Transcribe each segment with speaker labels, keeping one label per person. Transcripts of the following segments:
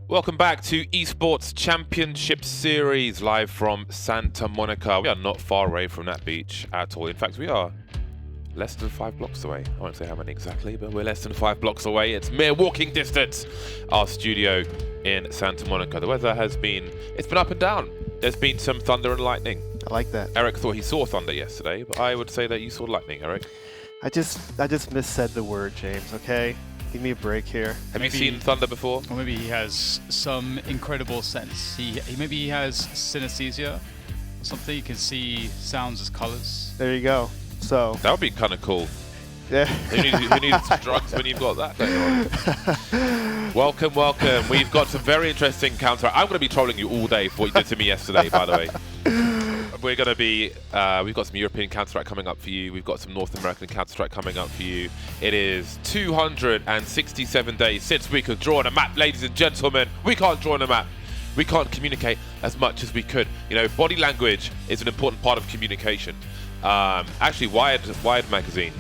Speaker 1: Welcome back to Esports Championship Series, live from Santa Monica. We are not far away from that beach at all. In fact, we are less than 5 blocks away. I won't say how many exactly, but we're less than 5 blocks away. It's mere walking distance, our studio in Santa Monica. The weather has been, it's been up and down. There's been some thunder and lightning.
Speaker 2: I like that.
Speaker 1: Eric thought he saw thunder yesterday, but I would say that you saw lightning, Eric.
Speaker 2: I just missaid the word, James, okay? Give me a break here.
Speaker 1: Have you seen thunder before?
Speaker 3: Or maybe he has some incredible sense. Maybe he has synesthesia or something. He can see sounds as colors.
Speaker 2: There you go. So
Speaker 1: That would be kind of cool.
Speaker 2: yeah.
Speaker 1: Who needs drugs when you've got that going on? Welcome, welcome. We've got some very interesting counter. I'm going to be trolling you all day for what you did to me yesterday, by the way. We're going to be, we've got some European Counter-Strike coming up for you. We've got some North American Counter-Strike coming up for you. It is 267 days since we could draw on a map, ladies and gentlemen. We can't draw on a map. We can't communicate as much as we could. You know, body language is an important part of communication. Actually, Wired magazine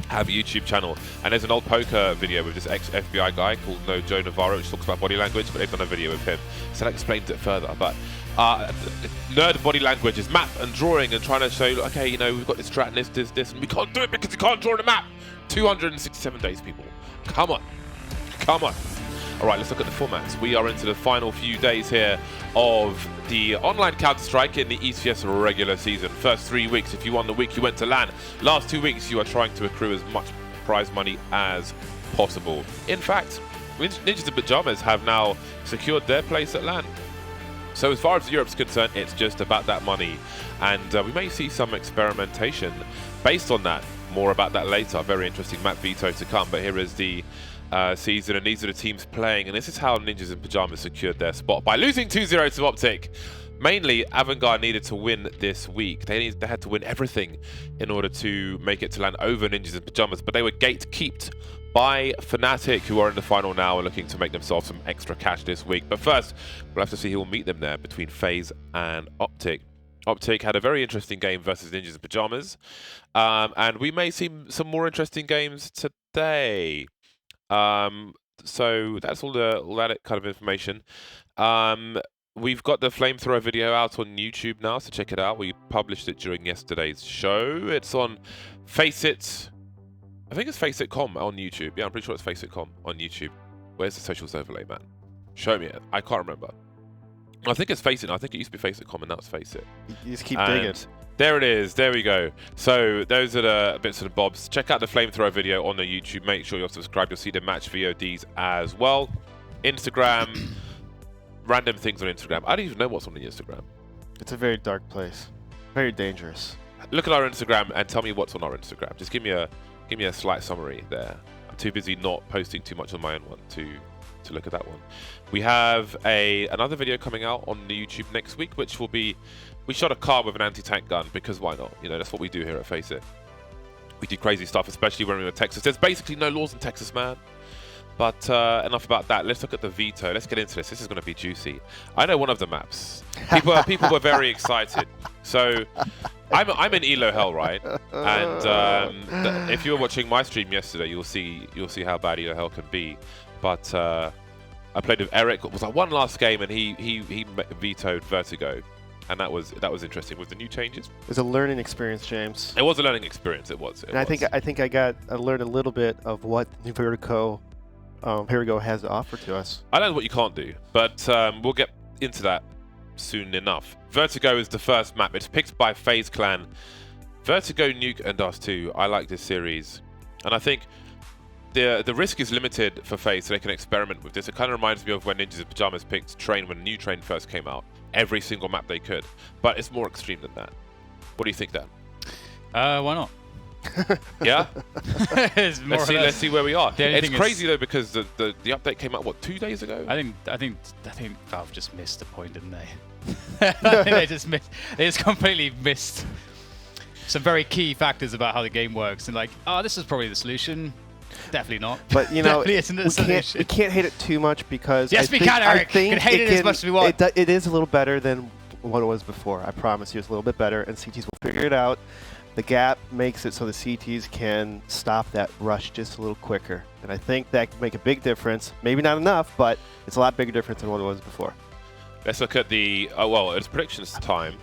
Speaker 1: have a YouTube channel, and there's an old poker video with this ex-FBI guy called Joe Navarro, which talks about body language, but they've done a video with him, so that explains it further. But nerd body language is map and drawing and trying to show, okay, you know, we've got this strat and this, and we can't do it because you can't draw on a map. 267 days, people. Come on. Come on. All right, let's look at the formats. We are into the final few days here of the online Counter-Strike in the ECS regular season. First 3 weeks, if you won the week, you went to LAN. Last 2 weeks, you are trying to accrue as much prize money as possible. In fact, Ninjas in Pajamas have now secured their place at LAN. So as far as Europe's concerned, it's just about that money. And we may see some experimentation based on that. More about that later. Very interesting map veto to come. But here is the season, and these are the teams playing. And this is how Ninjas in Pajamas secured their spot by losing 2-0 to OpTic. Mainly, Avantgarde needed to win this week. They had to win everything in order to make it to LAN over Ninjas in Pajamas. But they were gate-keeped by Fnatic, who are in the final now and looking to make themselves some extra cash this week. But first, we'll have to see who will meet them there between FaZe and OpTic. OpTic had a very interesting game versus Ninjas in Pajamas. And we may see some more interesting games today. So that's all that kind of information. We've got the flamethrower video out on YouTube now, so check it out. We published it during yesterday's show. It's on FaceIt. I think it's FaceIt.com on YouTube. Yeah, I'm pretty sure it's FaceIt.com on YouTube. Where's the socials overlay, man? Show me it. I can't remember. I think it's FaceIt. I think it used to be FaceIt.com, and now it's FaceIt.
Speaker 2: You just keep digging.
Speaker 1: There it is. There we go. So those are the bits and bobs. Check out the flamethrower video on the YouTube. Make sure you're subscribed. You'll see the match VODs as well. Instagram. Random things on Instagram. I don't even know what's on the Instagram.
Speaker 2: It's a very dark place. Very dangerous.
Speaker 1: Look at our Instagram and tell me what's on our Instagram. Just give me a slight summary there. I'm too busy not posting too much on my own one to look at that one. We have another video coming out on the YouTube next week, which will be, we shot a car with an anti-tank gun, because why not? You know, that's what we do here at FaceIt. We do crazy stuff, especially when we're in Texas. There's basically no laws in Texas, man. But enough about that. Let's look at the veto. Let's get into this. This is going to be juicy. I know one of the maps. People were very excited. So I'm in Elo Hell, right? And if you were watching my stream yesterday, you'll see how bad Elo Hell can be. But I played with Eric. It was like one last game, and he vetoed Vertigo, and that was interesting with the new changes.
Speaker 2: It was a learning experience, James.
Speaker 1: It was a learning experience. It was.
Speaker 2: I think I learned a little bit of what Vertigo has to offer to us.
Speaker 1: I know what you can't do, but we'll get into that soon enough. Vertigo is the first map. It's picked by FaZe Clan. Vertigo, Nuke, and Us 2. I like this series, and I think the risk is limited for FaZe, so they can experiment with this. It kind of reminds me of when Ninjas in Pajamas picked Train when New Train first came out. Every single map they could, but it's more extreme than that. What do you think, Dan?
Speaker 3: Why not?
Speaker 1: Yeah.
Speaker 3: Let's
Speaker 1: see where we are. It's crazy though, because the update came out, what, 2 days ago?
Speaker 3: I think Valve just missed the point, didn't they? I think they just completely missed some very key factors about how the game works, and like, oh, this is probably the solution. Definitely not.
Speaker 2: But you know,
Speaker 3: isn't the solution.
Speaker 2: We can't hate it too much, because
Speaker 3: yes, we can, Eric. We can hate it as much as we want.
Speaker 2: It is a little better than what it was before. I promise you, it's a little bit better, and CTs will figure it out. The gap makes it so the CTs can stop that rush just a little quicker. And I think that could make a big difference. Maybe not enough, but it's a lot bigger difference than what it was before.
Speaker 1: Let's look at the... Oh, well, it's predictions time.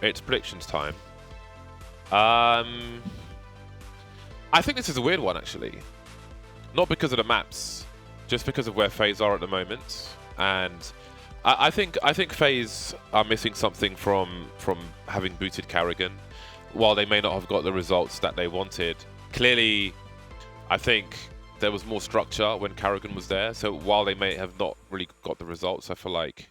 Speaker 1: It's predictions time. I think this is a weird one, actually. Not because of the maps, just because of where FaZe are at the moment. And I think FaZe are missing something from having booted Carrigan. While they may not have got the results that they wanted, clearly, I think there was more structure when Carrigan was there. So while they may have not really got the results, I feel like,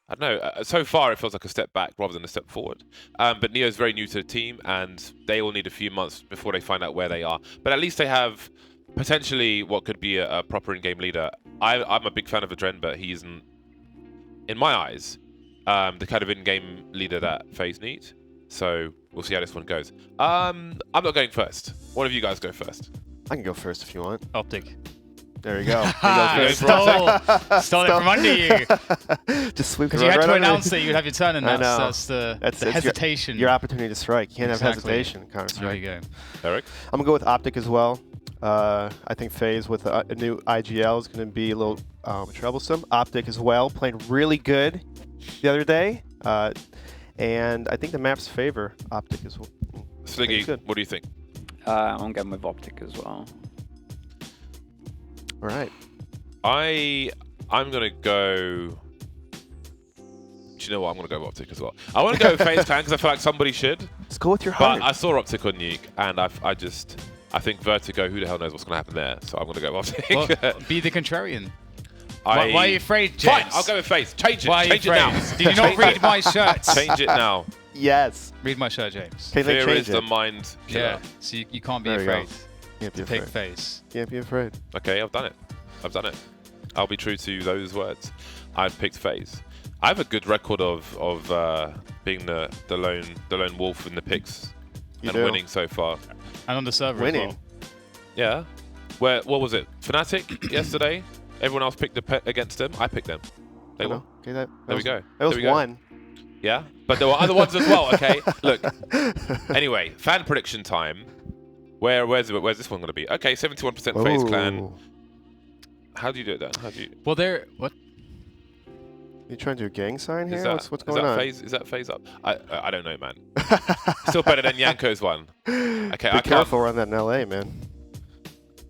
Speaker 1: I don't know, so far it feels like a step back rather than a step forward. But Neo's very new to the team, and they will need a few months before they find out where they are. But at least they have potentially what could be a proper in-game leader. I'm a big fan of Adren, but he isn't, in my eyes, the kind of in-game leader that FaZe need. So we'll see how this one goes. I'm not going first. One of you guys go first.
Speaker 2: I can go first if you want.
Speaker 3: OpTic.
Speaker 2: There you go.
Speaker 3: Stole it from under you.
Speaker 2: Just sweep it
Speaker 3: Because you had
Speaker 2: right
Speaker 3: to
Speaker 2: under
Speaker 3: announce
Speaker 2: me.
Speaker 3: that you'd have your turn, and
Speaker 2: I know.
Speaker 3: that's the hesitation.
Speaker 2: Your opportunity to strike. You can't have
Speaker 3: Exactly.
Speaker 2: hesitation.
Speaker 3: There you go.
Speaker 1: Eric?
Speaker 2: I'm going to go with OpTic as well. I think FaZe with a new IGL is going to be a little troublesome. OpTic as well, playing really good the other day. And I think the maps favor OpTic as well.
Speaker 1: Sliggy, what do you think?
Speaker 4: I'm going with OpTic as well.
Speaker 2: All right.
Speaker 1: I'm going to go... Do you know what? I'm going to go with OpTic as well. I want to go with FaZe Clan because I feel like somebody should.
Speaker 2: Let's go with your heart.
Speaker 1: But I saw OpTic on Nuke, and I think Vertigo, who the hell knows what's going to happen there. So I'm going to go with OpTic.
Speaker 3: Well, be the contrarian. Why are you afraid, James?
Speaker 1: Fine, I'll go with FaZe. Change it.
Speaker 3: Why are you
Speaker 1: Change it now.
Speaker 3: afraid? Did you not read my shirt?
Speaker 1: Change it now.
Speaker 2: Yes.
Speaker 3: Read my shirt, James.
Speaker 2: Can they
Speaker 1: Fear
Speaker 2: change
Speaker 1: is
Speaker 2: it?
Speaker 1: the mind killer.
Speaker 3: Yeah, so you can't be
Speaker 2: There we go.
Speaker 3: afraid
Speaker 2: Can't be
Speaker 3: to pick
Speaker 2: afraid.
Speaker 3: FaZe.
Speaker 2: Can't be afraid.
Speaker 1: Okay, I've done it. I've done it. I'll be true to those words. I've picked FaZe. I have a good record of being the lone wolf in the picks and
Speaker 2: do.
Speaker 1: winning so far.
Speaker 3: And on the server
Speaker 2: Winning.
Speaker 3: as well.
Speaker 1: Yeah. What was it? Fnatic yesterday? Everyone else picked against them. I picked them. They won.
Speaker 2: Okay, that
Speaker 1: There we
Speaker 2: was,
Speaker 1: go.
Speaker 2: That was
Speaker 1: There we go.
Speaker 2: one.
Speaker 1: Yeah, but there were other ones as well. Okay, look. Anyway, fan prediction time. Where's this one going to be? Okay, 71% FaZe Clan.
Speaker 2: Ooh.
Speaker 1: How do you do it then? How do you?
Speaker 3: Well, what?
Speaker 2: You trying to do a gang sign here?
Speaker 1: Is that,
Speaker 2: What's going on?
Speaker 1: Is that FaZe up? I don't know, man. Still better than Yanko's one. Okay,
Speaker 2: Be careful around that in LA, man.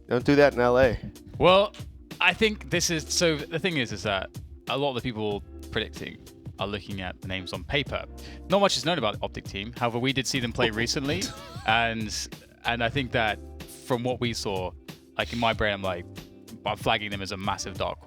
Speaker 2: Don't do that in LA.
Speaker 3: Well, I think this is so. The thing is that a lot of the people predicting are looking at the names on paper. Not much is known about the OpTic team. However, we did see them play recently, and I think that from what we saw, like in my brain, I'm flagging them as a massive dark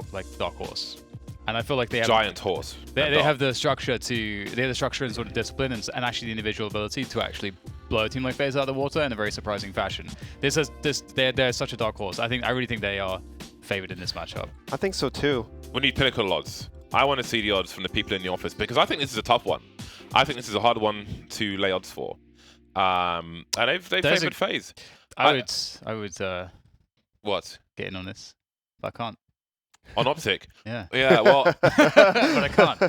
Speaker 3: horse. And I feel like they have
Speaker 1: giant horse.
Speaker 3: They have the structure and sort of discipline and actually the individual ability to actually blow a team like FaZe out of the water in a very surprising fashion. They're such a dark horse. I really think they are favored in this matchup.
Speaker 2: I think so too.
Speaker 1: We need pinnacle odds. I want to see the odds from the people in the office because I think this is a tough one. I think this is a hard one to lay odds for. And they've favored FaZe.
Speaker 3: I would
Speaker 1: What?
Speaker 3: get in on this, but I can't.
Speaker 1: On OpTic?
Speaker 3: Yeah.
Speaker 1: Yeah, well...
Speaker 3: But I can't.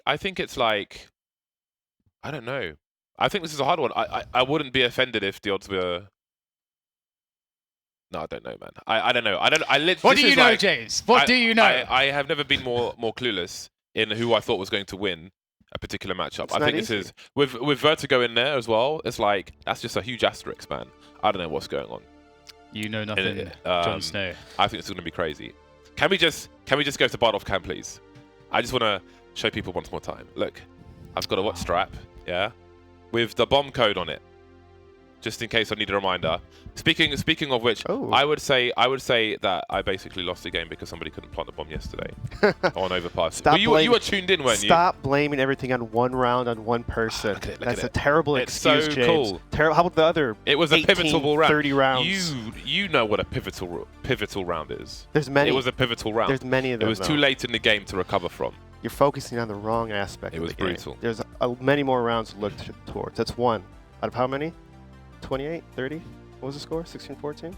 Speaker 1: I think it's like... I don't know. I think this is a hard one. I wouldn't be offended if the odds were... No, I don't know, man. I don't know. I literally...
Speaker 3: What do you know, James? What do you know?
Speaker 1: I have never been more clueless in who I thought was going to win a particular matchup. I think this is... With Vertigo in there as well, it's like, that's just a huge asterisk, man. I don't know what's going on.
Speaker 3: You know nothing, Jon Snow.
Speaker 1: I think this is going to be crazy. Can we just go to Bardolph Cam, please? I just want to show people once more time. Look, I've got a watch strap, yeah, with the bomb code on it, just in case I need a reminder. Speaking of which, I would say that I basically lost the game because somebody couldn't plant the bomb yesterday on Overpass. You were tuned in, weren't you?
Speaker 2: Stop blaming everything on one round on one person. That's a terrible excuse,
Speaker 1: so
Speaker 2: James.
Speaker 1: cool.
Speaker 2: How about the other?
Speaker 1: It was a pivotal round.
Speaker 2: 30 rounds.
Speaker 1: You know what a pivotal round is.
Speaker 2: There's many.
Speaker 1: It was a pivotal round.
Speaker 2: There's many of them.
Speaker 1: It was too late in the game to recover from.
Speaker 2: You're focusing on the wrong aspect.
Speaker 1: It was
Speaker 2: of the game.
Speaker 1: brutal.
Speaker 2: There's many more rounds to look towards. That's one. Out of how many? 28, 30? What was the score? 16-14?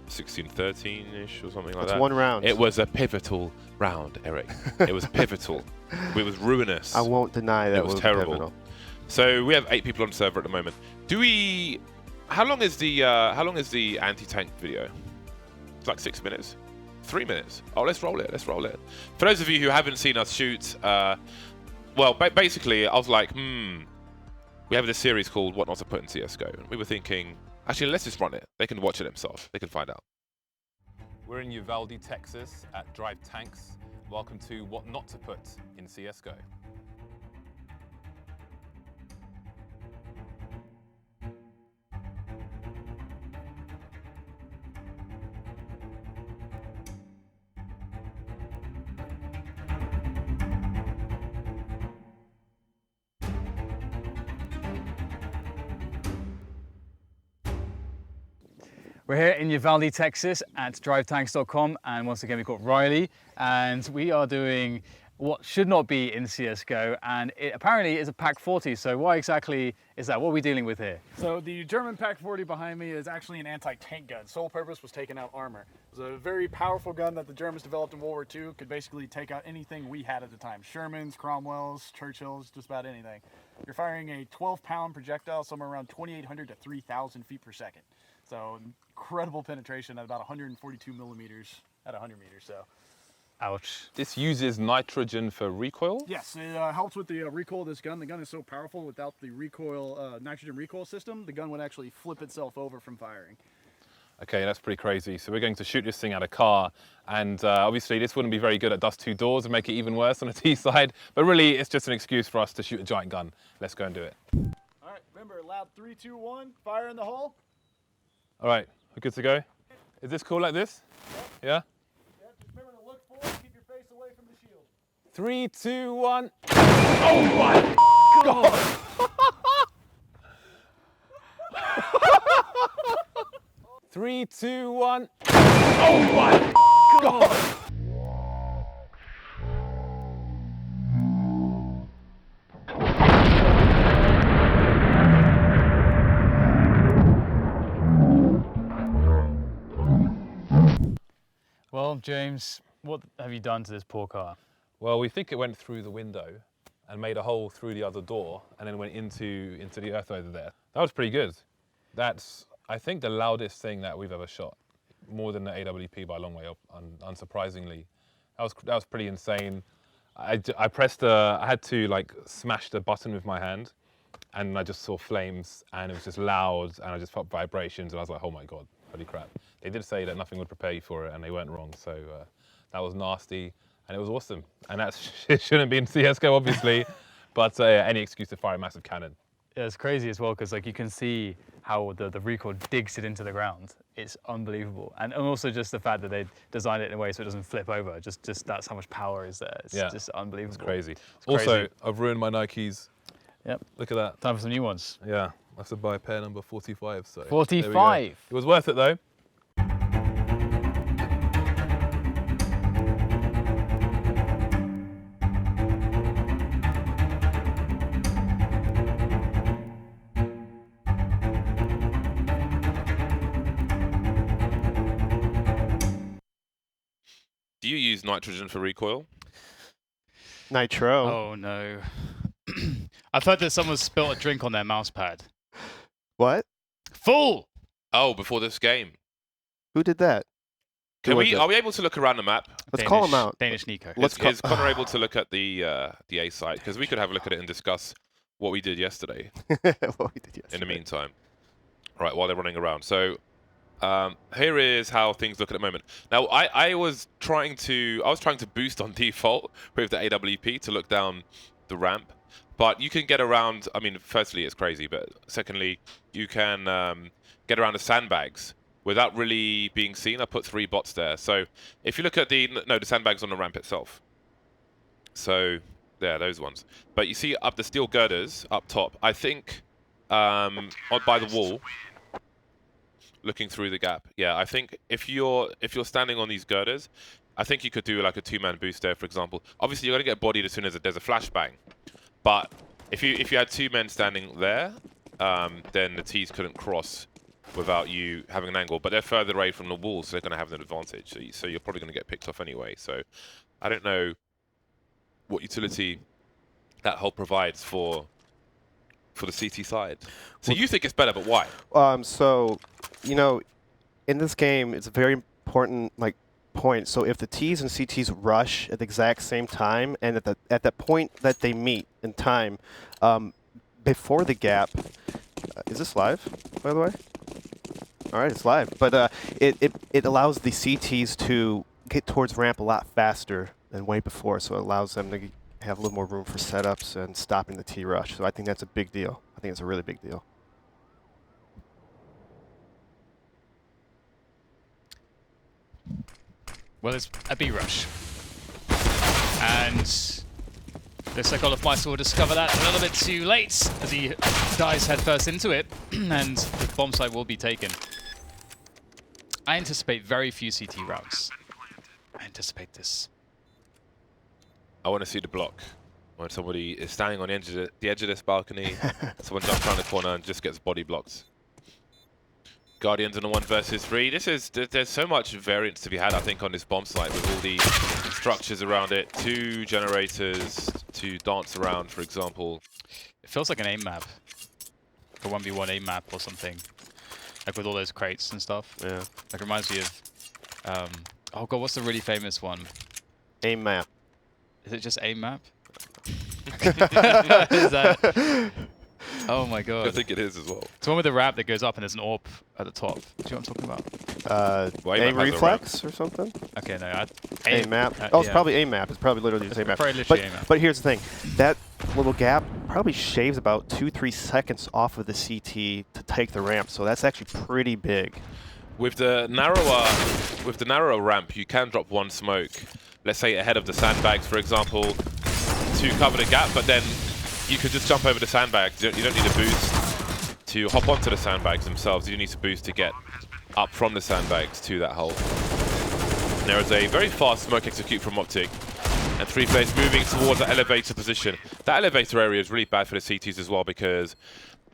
Speaker 1: 16-13-ish or something like that.
Speaker 2: That's one round.
Speaker 1: It was a pivotal round, Eric. It was pivotal. It was ruinous.
Speaker 2: I won't deny that
Speaker 1: it was terrible.
Speaker 2: pivotal.
Speaker 1: So we have 8 people on the server at the moment. Do we? How long is the anti-tank video? It's like 6 minutes, 3 minutes. Oh, let's roll it. Let's roll it. For those of you who haven't seen us shoot, well, basically, I was like, we have this series called What Not to Put in CS:GO, and we were thinking, actually, let's just run it. They can watch it themselves. They can find out.
Speaker 5: We're in Uvalde, Texas at Drive Tanks. Welcome to What Not to Put in CS:GO.
Speaker 3: We're here in Uvalde, Texas at drivetanks.com, and once again we've got Riley, and we are doing what should not be in CS:GO, and it apparently is a Pack 40. So why exactly is that? What are we dealing with here?
Speaker 6: So the German Pack 40 behind me is actually an anti-tank gun. Sole purpose was taking out armor. It was a very powerful gun that the Germans developed in World War II. Could basically take out anything we had at the time. Shermans, Cromwells, Churchills, just about anything. You're firing a 12-pound projectile somewhere around 2,800 to 3,000 feet per second. So incredible penetration at about 142 millimeters at 100 meters. So,
Speaker 3: Ouch.
Speaker 5: This uses nitrogen for recoil.
Speaker 6: yes, it helps with the recoil of this gun. The gun is so powerful, without the recoil, nitrogen recoil system, the gun would actually flip itself over from firing.
Speaker 5: Okay, that's pretty crazy. So we're going to shoot this thing at a car, and obviously this wouldn't be very good at dust 2 doors and make it even worse on the T side, but really it's just an excuse for us to shoot a giant gun. Let's go and do it.
Speaker 6: All right, remember, loud 3, 2, 1, fire in the hole.
Speaker 5: All right, we're good to go? Is this cool like this? Yeah?
Speaker 6: Yeah, just remember to look forward, keep your face away from the shield.
Speaker 5: 3, 2, 1. Oh my God! 3, 2, 1. Oh my God!
Speaker 3: Well, James, what have you done to this poor car?
Speaker 5: Well, we think it went through the window and made a hole through the other door and then went into the earth over there. That was pretty good. That's, I think, the loudest thing that we've ever shot. More than the AWP by a long way up, unsurprisingly. That was pretty insane. I had to like smash the button with my hand, and I just saw flames, and it was just loud, and I just felt vibrations, and I was like, oh my God, holy crap. They did say that nothing would prepare you for it, and they weren't wrong, so that was nasty, and it was awesome. And that shouldn't be in CS:GO, obviously, but any excuse to fire a massive cannon.
Speaker 3: Yeah, it's crazy as well, because like you can see how the recoil digs it into the ground. It's unbelievable. And also just the fact that they designed it in a way so it doesn't flip over. Just that's how much power is there. It's just unbelievable.
Speaker 5: It's crazy.
Speaker 3: It's crazy.
Speaker 5: Also, I've ruined my Nikes.
Speaker 3: Yep.
Speaker 5: Look at that.
Speaker 3: Time for some new ones.
Speaker 5: Yeah, I have to buy pair number 45. So
Speaker 3: 45?
Speaker 5: It was worth it though.
Speaker 1: Do you use nitrogen for recoil?
Speaker 2: Nitro.
Speaker 3: Oh no. I've heard that someone spilled a drink on their mouse pad.
Speaker 2: What?
Speaker 3: Fool!
Speaker 1: Oh, before this game.
Speaker 2: Who did that?
Speaker 1: Can
Speaker 2: Who was
Speaker 1: we?
Speaker 2: it?
Speaker 1: Are we able to look around the map?
Speaker 2: Let's call him out.
Speaker 3: Danish Nico.
Speaker 2: Let's
Speaker 1: Is Connor able to look at the A site? Because we could have a look at it and discuss what we did yesterday
Speaker 2: What we did yesterday.
Speaker 1: in the meantime. Right, while they're running around. So here is how things look at the moment. Now, I was trying to boost on default with the AWP to look down the ramp, but you can get around. I mean, firstly, it's crazy, but secondly, you can get around the sandbags without really being seen. I put 3 bots there. So if you look at the sandbags on the ramp itself. So there, those ones. But you see up the steel girders up top. I think by the wall, looking through the gap. Yeah, I think if you're standing on these girders, I think you could do like a 2-man boost there, for example. Obviously, you're gonna get bodied as soon as there's a flashbang. But if you had 2 men standing there, then the T's couldn't cross without you having an angle. But they're further away from the wall, so they're gonna have an advantage. So you're probably gonna get picked off anyway. So I don't know what utility that hull provides for for the CT side. So you think it's better, but why?
Speaker 2: So, you know, in this game, it's a very important point. So if the Ts and CTs rush at the exact same time, and at that point that they meet in time, before the gap, is this live, by the way? All right, it's live. But it allows the CTs to get towards ramp a lot faster than way before, so it allows them to have a little more room for setups and stopping the T rush. So I think that's a big deal. I think it's a really big deal.
Speaker 3: Well, it's a B rush. And looks like Olofmeister will discover that a little bit too late as he dives headfirst into it, and the bomb site will be taken. I anticipate very few CT routes. I anticipate this.
Speaker 1: I want to see the block. When somebody is standing on the edge of this balcony, someone jumps around the corner and just gets body blocked. Guardians on a 1 versus 3. There's so much variance to be had, I think, on this bomb site with all the structures around it. 2 generators to dance around, for example.
Speaker 3: It feels like an aim map. A 1v1 aim map or something. Like with all those crates and stuff.
Speaker 2: Yeah.
Speaker 3: Like it reminds me of, oh god, what's the really famous one?
Speaker 2: Aim map.
Speaker 3: Is it just aim map? Is that? Oh my god.
Speaker 1: I think it is as well.
Speaker 3: It's the one with the ramp that goes up and there's an AWP at the top. Do you know what I'm talking about?
Speaker 1: Well,
Speaker 2: aim reflex or something?
Speaker 3: Okay, no.
Speaker 2: Aim map. Oh, it's
Speaker 3: yeah.
Speaker 2: probably aim map. It's probably literally just aim map.
Speaker 3: Probably literally aim map.
Speaker 2: But here's the thing. That little gap probably shaves about 2-3 seconds off of the CT to take the ramp. So that's actually pretty big.
Speaker 1: With the narrower ramp, you can drop 1 smoke. Let's say ahead of the sandbags, for example, to cover the gap, but then you could just jump over the sandbags. You don't need a boost to hop onto the sandbags themselves. You need to boost to get up from the sandbags to that hole. And there is a very fast smoke execute from OpTic, and 3 players moving towards that elevator position. That elevator area is really bad for the CTs as well, because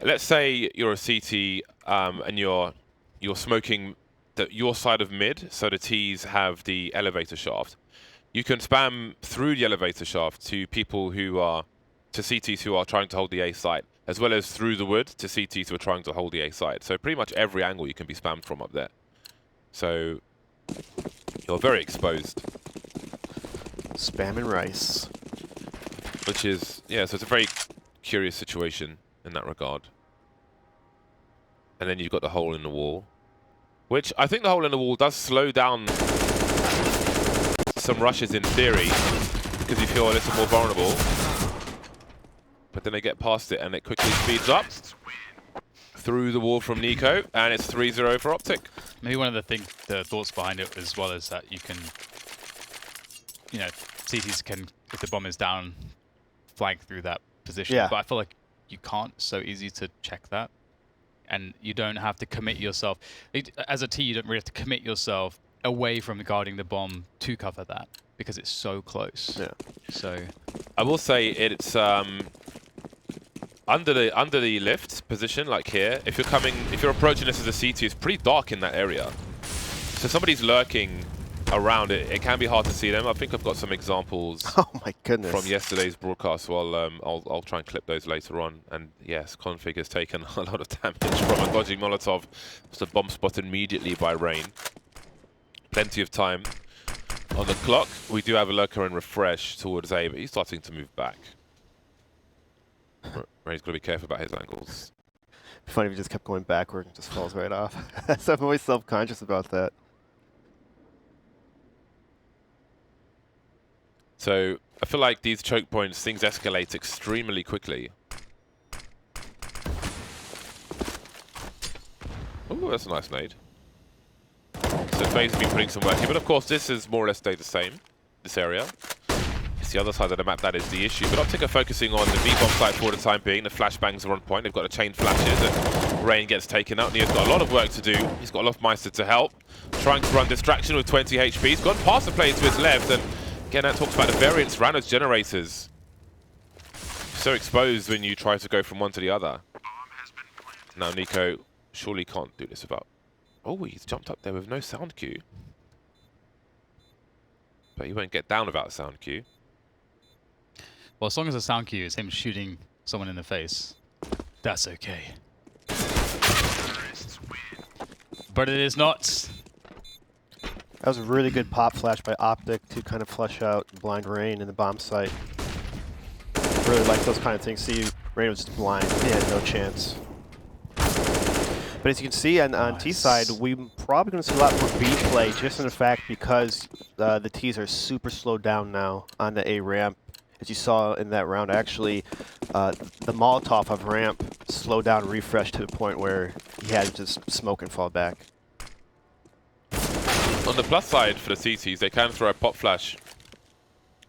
Speaker 1: let's say you're a CT and you're smoking your side of mid, so the Ts have the elevator shaft. You can spam through the elevator shaft to people who are, to CTs who are trying to hold the A site, as well as through the wood to CTs who are trying to hold the A site. So pretty much every angle you can be spammed from up there. So you're very exposed.
Speaker 2: Spam and rice.
Speaker 1: Which is, yeah, so it's a very curious situation in that regard. And then you've got the hole in the wall, which I think the hole in the wall does slow down some rushes in theory, because you feel a little more vulnerable. But then they get past it and it quickly speeds up through the wall from Nico, and it's 3-0 for OpTic.
Speaker 3: Maybe one of the thoughts behind it as well is that you can, you know, CTs can, if the bomb is down, flank through that position.
Speaker 2: Yeah.
Speaker 3: But I feel like you can't. It's so easy to check that. And you don't have to commit yourself. As a T, you don't really have to commit yourself away from guarding the bomb to cover that, because it's so close.
Speaker 2: Yeah.
Speaker 3: So
Speaker 1: I will say it's under the lift position, like here. If you're approaching this as a CT, it's pretty dark in that area. So somebody's lurking around it. It can be hard to see them. I think I've got some examples.
Speaker 2: Oh my goodness.
Speaker 1: From yesterday's broadcast. Well, I'll try and clip those later on. And yes, Config has taken a lot of damage from a dodging Molotov. It's a bomb spotted immediately by Rain. Plenty of time on the clock. We do have a lurker and refresh towards A, but he's starting to move back. Rain's got to be careful about his angles.
Speaker 2: It'd be funny if he just kept going backward and just falls right off. So I'm always self-conscious about that.
Speaker 1: So I feel like these choke points, things escalate extremely quickly. Oh, that's a nice nade. So FaZe has been putting some work here, but of course this is more or less stayed the same, this area. It's the other side of the map that is the issue. But OpTic are focusing on the V-bomb site for the time being. The flashbangs are on point. They've got the chain flashes and Rain gets taken out. Neo's got a lot of work to do. He's got Olofmeister to help. Trying to run distraction with 20 HP. He's gone past the player to his left, and again that talks about the variance around those generators. So exposed when you try to go from one to the other. Now Nico surely can't do this without... Oh, he's jumped up there with no sound cue. But he won't get down without a sound cue.
Speaker 3: well, as long as the sound cue is him shooting someone in the face, That's okay. But it is not.
Speaker 2: That was a really good pop flash by OpTic to kind of flush out Blind Rain in the bomb site. Really like those kind of things. See, Rain was just blind. He had no chance. But as you can see on T side, we're probably going to see a lot more B play, just in the fact because the T's are super slowed down now on the A ramp. As you saw in that round, actually, the Molotov of ramp slowed down and refreshed to the point where he had to just smoke and fall back.
Speaker 1: On the plus side for the CTs, they can throw a pop flash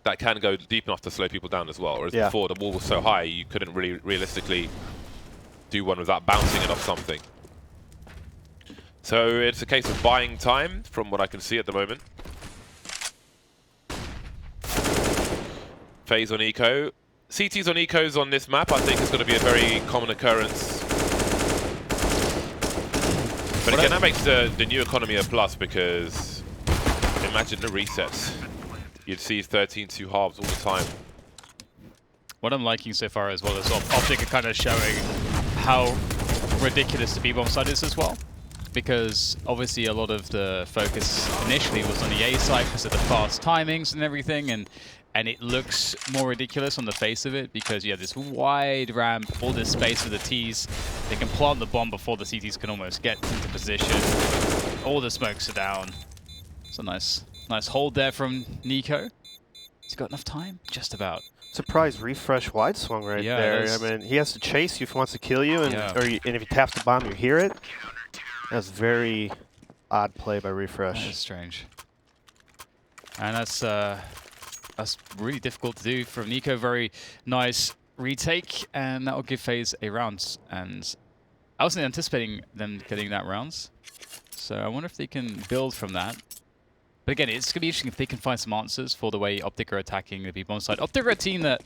Speaker 1: that can go deep enough to slow people down as well. Whereas before, the wall was so high, you couldn't really realistically do one without bouncing it off something. So it's a case of buying time, from what I can see at the moment. FaZe on Eco. CTs on Ecos on this map, I think, is going to be a very common occurrence. But again, that makes the new economy a plus, because imagine the resets. You'd see 13-2 halves all the time.
Speaker 3: What I'm liking so far as well is OpTic are kind of showing how ridiculous the B-bomb side is as well. Because obviously a lot of the focus initially was on the A side because of the fast timings and everything, and it looks more ridiculous on the face of it because you have this wide ramp, all this space for the Ts. They can plant the bomb before the CTs can almost get into position. All the smokes are down. It's a nice hold there from Nico. He's got enough time? Just about.
Speaker 2: Surprise refresh wide swung right there. I mean, he has to chase you if he wants to kill you, and, and if he taps the bomb, you hear it. That's very odd play by refresh.
Speaker 3: That is strange. And that's really difficult to do from Nico. Very nice retake, and that will give FaZe a round. And I wasn't anticipating them getting that round, so I wonder if they can build from that. But again, it's going to be interesting if they can find some answers for the way OpTic are attacking the B-bomb side. OpTic are a team that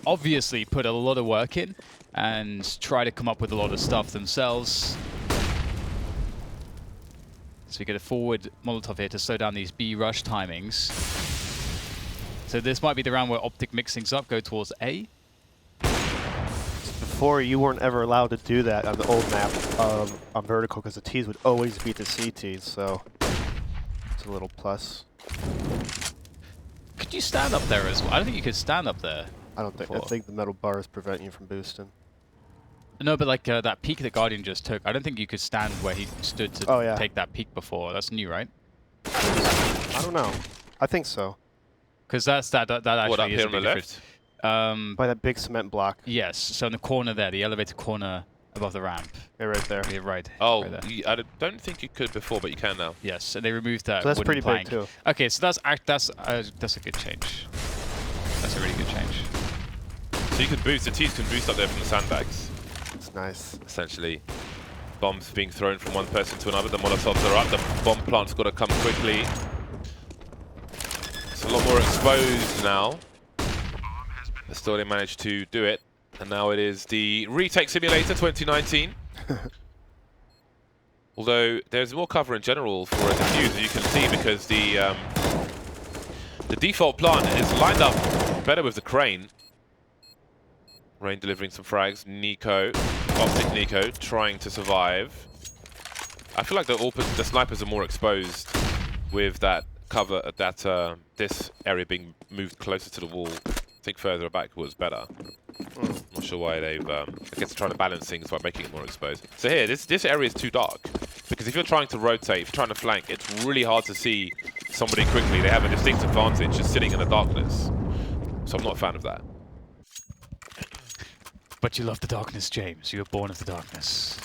Speaker 3: obviously put a lot of work in and try to come up with a lot of stuff themselves. So we get a forward Molotov here to slow down these B rush timings. So this might be the round where OpTic mix things up, go towards A.
Speaker 2: Before, you weren't ever allowed to do that on the old map on Vertigo because the T's would always beat the CTs, so it's a little plus.
Speaker 3: Could you stand up there as well? I don't think you could stand up there.
Speaker 2: I don't think. I think the metal bars prevent you from boosting.
Speaker 3: No, but like that peek that Guardian just took, I don't think you could stand where he stood to take that peek before. That's new, right?
Speaker 2: I don't know. I think so.
Speaker 3: Because that actually is a big difference.
Speaker 2: By that big cement block.
Speaker 3: Yes. So in the corner there, the elevator corner above the ramp.
Speaker 2: Yeah, right there.
Speaker 3: Yeah, right.
Speaker 1: Oh,
Speaker 3: right there.
Speaker 1: I don't think you could before, but you can now.
Speaker 3: Yes, and they removed that.
Speaker 2: So that's
Speaker 3: wooden
Speaker 2: pretty
Speaker 3: plank.
Speaker 2: big too.
Speaker 3: Okay, so that's a good change. That's a really good change.
Speaker 1: So you can boost. The T's can boost up there from the sandbags.
Speaker 2: It's nice.
Speaker 1: Essentially, bombs being thrown from one person to another. The Molotovs are up. The bomb plant's got to come quickly. It's a lot more exposed now. But still, they managed to do it. And now it is the retake simulator 2019. Although there's more cover in general for a defuse, as you can see, because the default plant is lined up better with the crane. Rain delivering some frags. Nico, OpTic Nico, trying to survive. I feel like the snipers are more exposed with that cover, this area being moved closer to the wall. I think further back was better. Not sure why they've, I guess, trying to balance things by making it more exposed. So here, this area is too dark. Because if you're trying to rotate, if you're trying to flank, it's really hard to see somebody quickly. They have a distinct advantage just sitting in the darkness. So I'm not a fan of that.
Speaker 3: But you love the darkness, James. You were born of the darkness.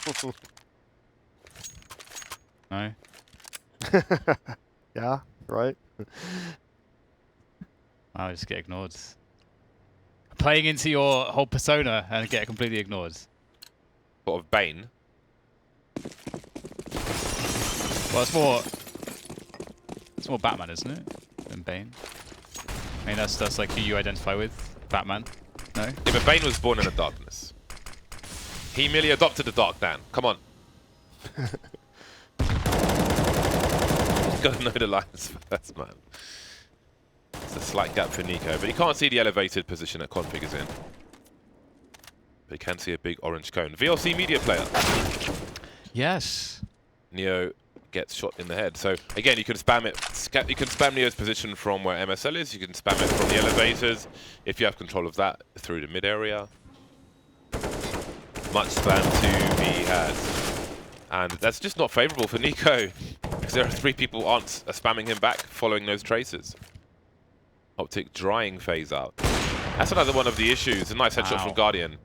Speaker 3: No?
Speaker 2: Yeah, right?
Speaker 3: I just get ignored. Playing into your whole persona and get completely ignored.
Speaker 1: Sort of Bane.
Speaker 3: Well, it's more Batman, isn't it? Than Bane. I mean, that's like who you identify with, Batman. No?
Speaker 1: Yeah, but Bane was born in the darkness. He merely adopted the dark, Dan. Come on. You've got to know the lines first, man. It's a slight gap for Nico, but you can't see the elevated position that Config is in. But you can see a big orange cone. VLC media player.
Speaker 3: Yes.
Speaker 1: Neo gets shot in the head. So again, you can spam it. You can spam Neo's position from where MSL is. You can spam it from the elevators if you have control of that through the mid area. Much spam to be had, and that's just not favourable for Nico because there are 3 people aren't spamming him back, following those traces. OpTic drying FaZe out. That's another one of the issues. A nice headshot from Guardian.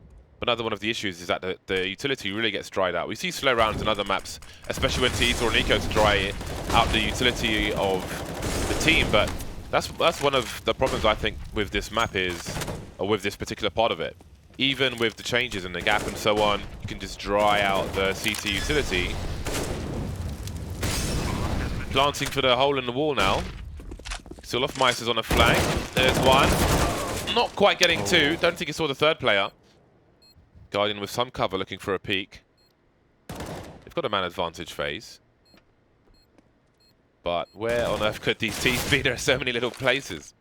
Speaker 1: Another one of the issues is that the utility really gets dried out. We see slow rounds in other maps, especially when Teeth or Nico to dry out the utility of the team. But that's one of the problems I think with this map is, or with this particular part of it. Even with the changes and the gap and so on, you can just dry out the CT utility. Planting for the hole in the wall now. Still off Mice is on a flank. There's one. Not quite getting 2. Don't think he saw the 3rd player. Guardian with some cover looking for a peek. They've got a man advantage phase. But where on earth could these teeth be? There are so many little places.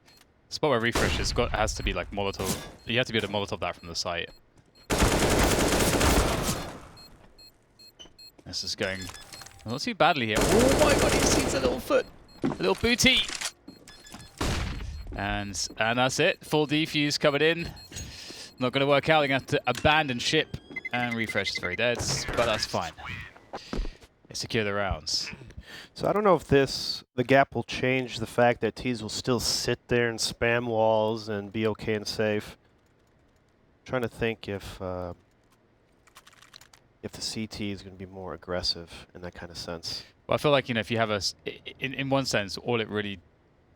Speaker 3: Spot where refresh has to be like Molotov. You have to be able to Molotov that from the site. This is going not too badly here. Oh my god, he sees a little foot. A little booty. And that's it. Full defuse coming in. Not going to work out. They're going to have to abandon ship. And refresh is very dead, but that's fine. They secure the rounds.
Speaker 2: So I don't know if the gap will change the fact that Tees will still sit there and spam walls and be okay and safe. I'm trying to think if the CT is going to be more aggressive in that kind of sense.
Speaker 3: Well, I feel like, you know, if you have in one sense, all it really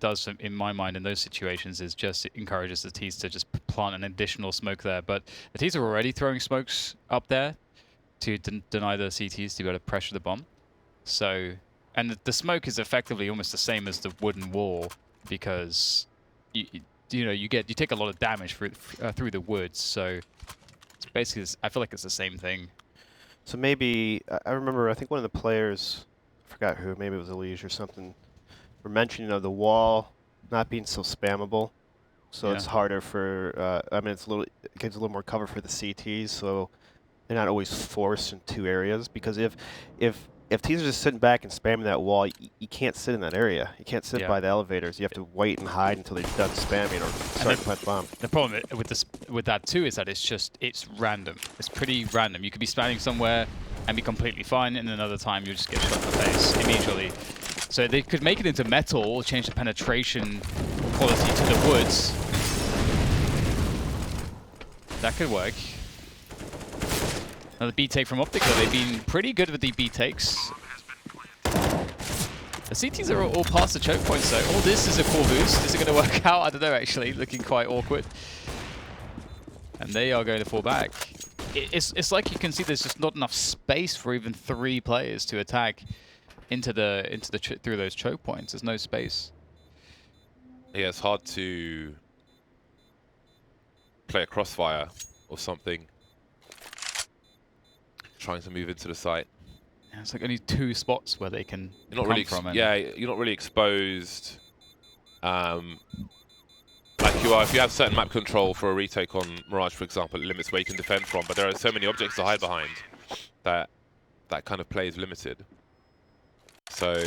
Speaker 3: does, in my mind, in those situations, is just it encourages the Tees to just plant an additional smoke there. But the Tees are already throwing smokes up there to deny the CTs to be able to pressure the bomb. So, and the smoke is effectively almost the same as the wooden wall because you take a lot of damage through the woods. So it's basically, I feel like it's the same thing.
Speaker 2: So maybe I remember, I think one of the players, I forgot who, maybe it was Elise or something, were mentioning of the wall not being so spammable. So it's harder for, I mean, it gives a little more cover for the CTs, so they're not always forced in 2 areas. Because if teams are just sitting back and spamming that wall, you can't sit in that area. You can't sit by the elevators. You have to wait and hide until they're done spamming or start to plant the bomb.
Speaker 3: The problem with that too is that it's random. It's pretty random. You could be spamming somewhere and be completely fine, and another time you just get shot in the face immediately. So they could make it into metal or change the penetration quality to the woods. That could work. Another B take from OpTic, though. They've been pretty good with the B takes. The CTs are all past the choke point, so this is a cool boost. Is it going to work out? I don't know, actually. Looking quite awkward. And they are going to fall back. It's like you can see there's just not enough space for even 3 players to attack through those choke points. There's no space.
Speaker 1: Yeah, it's hard to play a crossfire or something. Trying to move into the site.
Speaker 3: Yeah, it's like only 2 spots where they can come from.
Speaker 1: Yeah, you're not really exposed. Like you are, if you have certain map control for a retake on Mirage, for example, it limits where you can defend from. But there are so many objects to hide behind that that kind of play is limited. So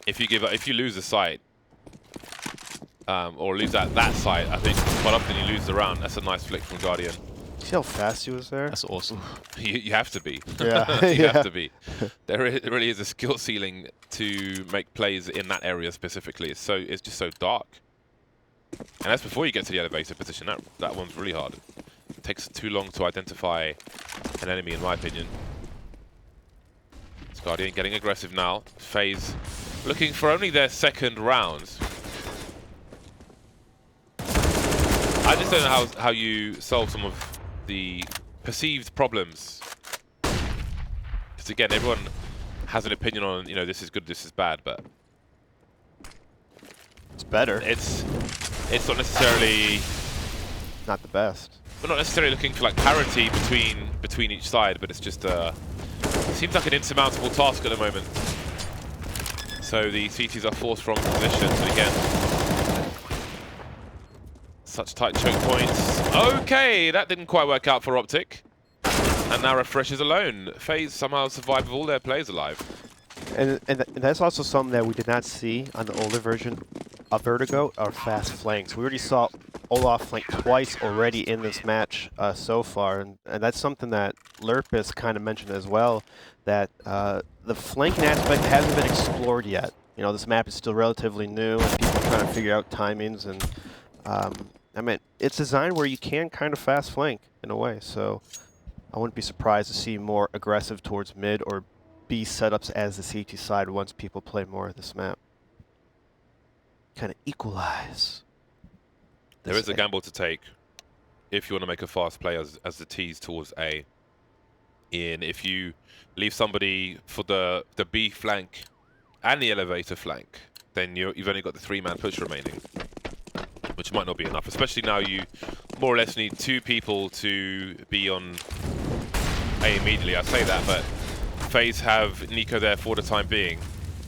Speaker 1: if you lose a site or lose that site, I think quite often you lose the round. That's a nice flick from Guardian.
Speaker 2: See how fast he was there?
Speaker 3: That's awesome.
Speaker 1: You have to be.
Speaker 2: Yeah.
Speaker 1: You have to be. There really is a skill ceiling to make plays in that area specifically. It's just so dark. And that's before you get to the elevator position. That one's really hard. It takes too long to identify an enemy, in my opinion. It's Guardian getting aggressive now. FaZe looking for only their 2nd round. I just don't know how you solve some of the perceived problems. Because again, everyone has an opinion on, this is good, this is bad, but
Speaker 2: it's better.
Speaker 1: It's not necessarily
Speaker 2: not the best.
Speaker 1: We're not necessarily looking for like parity between each side, but it's just it seems like an insurmountable task at the moment. So the CTs are forced from positions, and again, Such tight choke points. Okay, that didn't quite work out for OpTic. And now Refresh is alone. FaZe somehow survived with all their players alive.
Speaker 2: And that's also something that we did not see on the older version of Vertigo, our fast flanks. We already saw Olaf flank twice already in this match so far, and that's something that Lurpus kind of mentioned as well, that the flanking aspect hasn't been explored yet. You know, this map is still relatively new, and people are trying to figure out timings, and I mean, it's designed where you can kind of fast flank in a way, so I wouldn't be surprised to see more aggressive towards mid or B setups as the CT side once people play more of this map. Kind of equalize.
Speaker 1: There is a gamble to take if you want to make a fast play as the T's towards A. If you leave somebody for the B flank and the elevator flank, then you've only got the 3-man push remaining, which might not be enough, especially now you more or less need 2 people to be on A immediately. I say that, but FaZe have Nico there for the time being.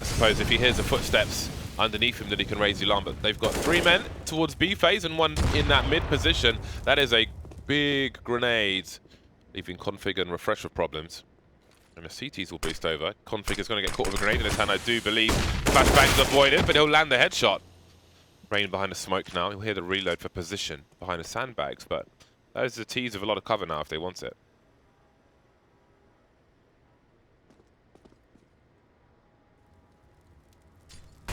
Speaker 1: I suppose if he hears the footsteps underneath him, that he can raise the alarm, but they've got 3 men towards B phase and 1 in that mid position. That is a big grenade, leaving Config and Refresh with problems. And the CTs will boost over. Config is going to get caught with a grenade in his hand, I do believe. Flashbang's avoided, but he'll land the headshot. Rain behind the smoke now. He'll hear the reload for position behind the sandbags, but those are the T's with a lot of cover now if they want it.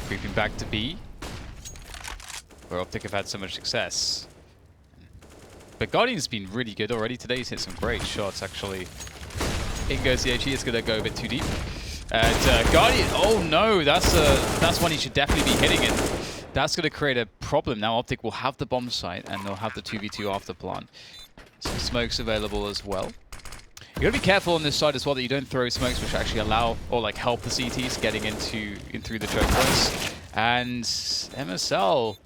Speaker 3: Creeping back to B, where OpTic have had so much success. But Guardian's been really good already today. He's hit some great shots, actually. In goes the HE. It's going to go a bit too deep. And Guardian, oh no, that's one he should definitely be hitting, and that's going to create a problem. Now OpTic will have the bomb site, and they'll have the 2v2 after plant. Some smokes available as well. You gotta be careful on this side as well that you don't throw smokes which actually allow or like help the CTs getting in through the choke points. And MSL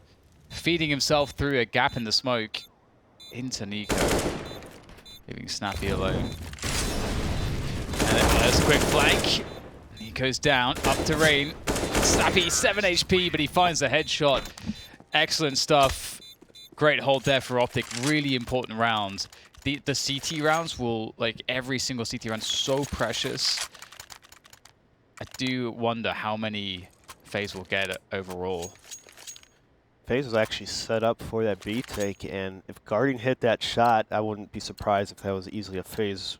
Speaker 3: feeding himself through a gap in the smoke into Nico, leaving Snappy alone. And then there's a quick flank. Nico's down, up to Rain. Snappy 7 HP, but he finds the headshot. Excellent stuff. Great hold there for OpTic. Really important round. The CT rounds will, like, every single CT round so precious. I do wonder how many FaZe will get overall.
Speaker 2: FaZe was actually set up for that B take, and if Guardian hit that shot, I wouldn't be surprised if that was easily a FaZe,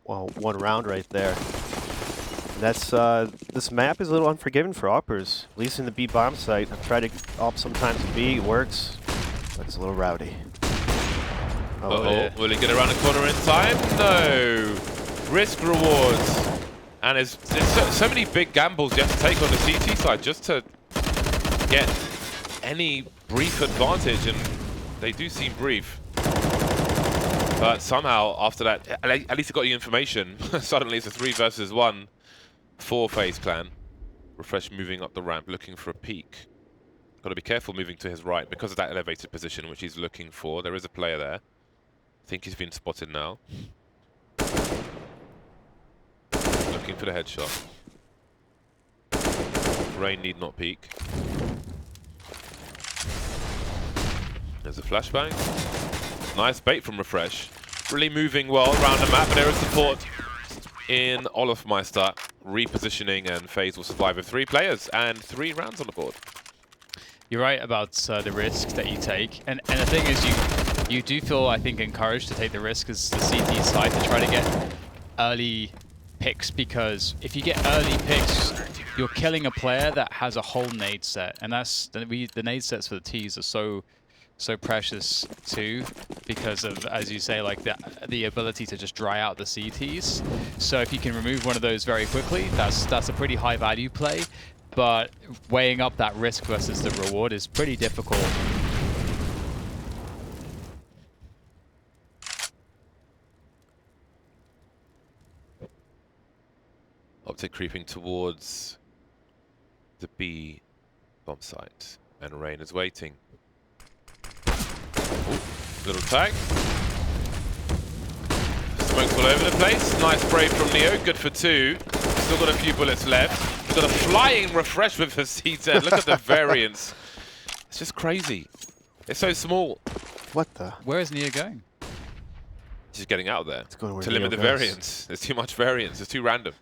Speaker 2: well, 1 round right there. And that's this map is a little unforgiving for Oppers, at least in the B bomb site. I've tried to op sometimes B, it works, but it's a little rowdy.
Speaker 1: Uh-oh, will he get around the corner in time? No. Risk rewards. And there's so many big gambles you have to take on the CT side just to get any brief advantage, and they do seem brief. But somehow, after that, at least he got the information. Suddenly it's a 3 versus 1 for FaZe Clan. Refresh moving up the ramp, looking for a peek. Got to be careful moving to his right because of that elevated position, which he's looking for. There is a player there. I think he's been spotted now. Looking for the headshot. Rain need not peek. There's a flashbang. Nice bait from Refresh. Really moving well around the map, but there is support in Olafmeister. Repositioning, and FaZe will survive with 3 players and 3 rounds on the board.
Speaker 3: You're right about the risk that you take, and the thing is, you do feel, I think, encouraged to take the risk as the CT side to try to get early picks, because if you get early picks, you're killing a player that has a whole nade set, and that's the nade sets for the T's are so precious too, because of, as you say, like the ability to just dry out the CTs. So if you can remove one of those very quickly, that's a pretty high value play. But weighing up that risk versus the reward is pretty difficult.
Speaker 1: OpTic creeping towards the B bomb site, and Rain is waiting. Ooh, little tag. Smokes all over the place. Nice spray from Neo, good for 2. Still got a few bullets left. He's got a flying Refresh with the C10. Look at the variance. It's just crazy. It's so small.
Speaker 2: What the?
Speaker 3: Where is Neo going?
Speaker 1: He's just getting out of there
Speaker 2: It's going where
Speaker 1: to limit
Speaker 2: Neo
Speaker 1: the
Speaker 2: goes.
Speaker 1: variance. There's too much variance. It's too random.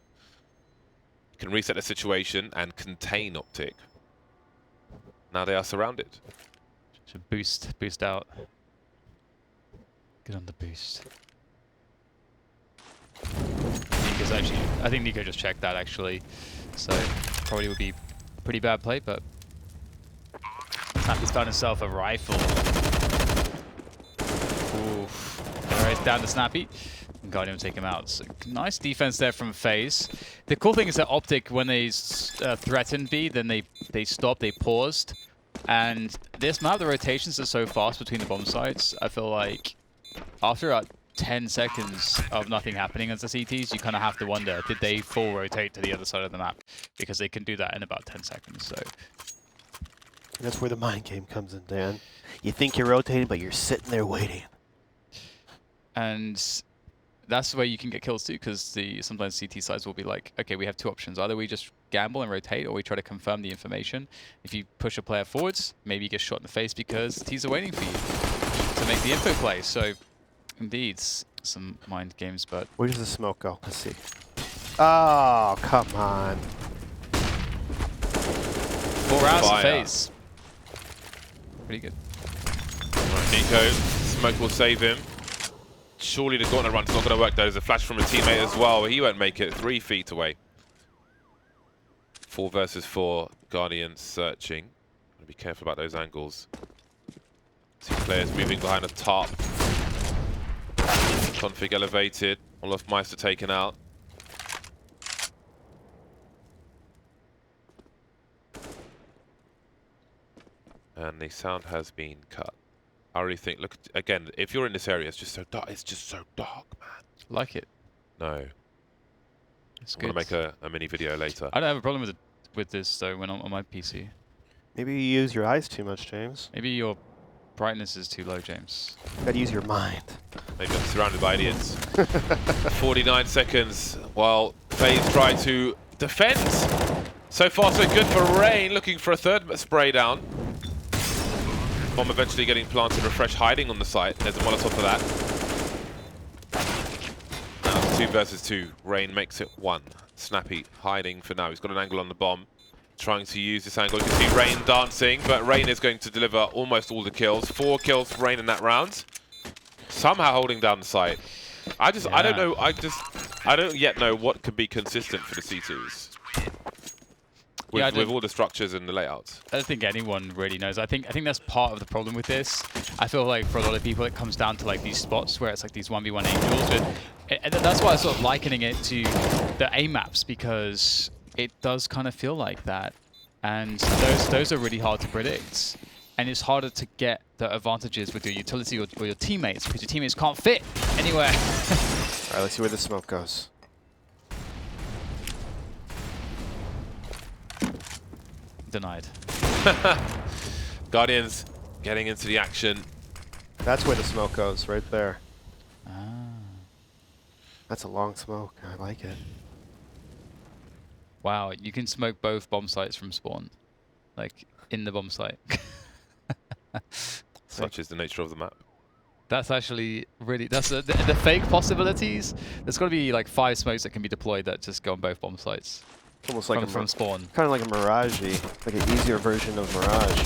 Speaker 1: You can reset the situation and contain OpTic. Now they are surrounded.
Speaker 3: Should boost out. Get on the boost. Nico's actually, I think Nico just checked that actually, so probably would be a pretty bad play, but Snappy's found himself a rifle. Oof. Alright, down to Snappy. Guardian will take him out. So nice defense there from FaZe. The cool thing is that OpTic, when they threatened B, then they stopped, they paused. And this map, the rotations are so fast between the bomb sites, I feel like after about 10 seconds of nothing happening as the CTs, you kind of have to wonder, did they full rotate to the other side of the map? Because they can do that in about 10 seconds, so...
Speaker 2: That's where the mind game comes in, Dan. You think you're rotating, but you're sitting there waiting.
Speaker 3: And that's where you can get kills too, because sometimes CT sides will be like, okay, we have two options. Either we just gamble and rotate, or we try to confirm the information. If you push a player forwards, maybe you get shot in the face because T's are waiting for you to make the info play. So, indeed, some mind games, but...
Speaker 2: Where does the smoke go? Let's see. Oh, come on.
Speaker 3: 4 rounds to
Speaker 1: Fire.
Speaker 3: FaZe. Pretty good.
Speaker 1: Right, Nico, smoke will save him. Surely the gauntlet run's not going to work though. There's a flash from a teammate as well, but he won't make it. 3 feet away. 4 versus 4. Guardian searching. Be careful about those angles. 2 players moving behind the top. Config elevated. Olaf Meister taken out. And the sound has been cut. I really think, look, again, if you're in this area, it's just so dark. It's just so dark, man.
Speaker 3: Like it.
Speaker 1: No.
Speaker 3: It's
Speaker 1: I'm
Speaker 3: good.
Speaker 1: going to make a mini video later.
Speaker 3: I don't have a problem with this though when I'm on my PC.
Speaker 2: Maybe you use your eyes too much, James.
Speaker 3: Maybe your brightness is too low, James.
Speaker 2: Gotta use your mind.
Speaker 1: Maybe I'm surrounded by idiots. 49 seconds while FaZe try to defend. So far so good for Rain, looking for a third spray down. Bomb eventually getting planted, Refresh hiding on the site. There's a Molotov for that. Now it's 2 versus 2. Rain makes it 1. Snappy hiding for now. He's got an angle on the bomb. Trying to use this angle. You can see Rain dancing, but Rain is going to deliver almost all the kills. 4 kills for Rain in that round. Somehow holding down the site. I don't know. I don't yet know what can be consistent for the C2s. With all the structures and the layouts.
Speaker 3: I don't think anyone really knows. I think that's part of the problem with this. I feel like for a lot of people it comes down to like these spots where it's like these 1v1 angels. And that's why I'm sort of likening it to the A maps, because it does kind of feel like that. And those are really hard to predict. And it's harder to get the advantages with your utility or your teammates, because your teammates can't fit anywhere.
Speaker 2: Alright, let's see where the smoke goes.
Speaker 3: Denied.
Speaker 1: Guardians getting into the action.
Speaker 2: That's where the smoke goes, right there.
Speaker 3: Ah.
Speaker 2: That's a long smoke. I like it.
Speaker 3: Wow, you can smoke both bomb sites from spawn. Like, in the bomb site.
Speaker 1: Such is the nature of the map.
Speaker 3: That's actually really... That's the fake possibilities. There's got to be like 5 smokes that can be deployed that just go on both bomb sites.
Speaker 2: It's almost like
Speaker 3: from spawn.
Speaker 2: Kind of like a Mirage-y, like an easier version of Mirage.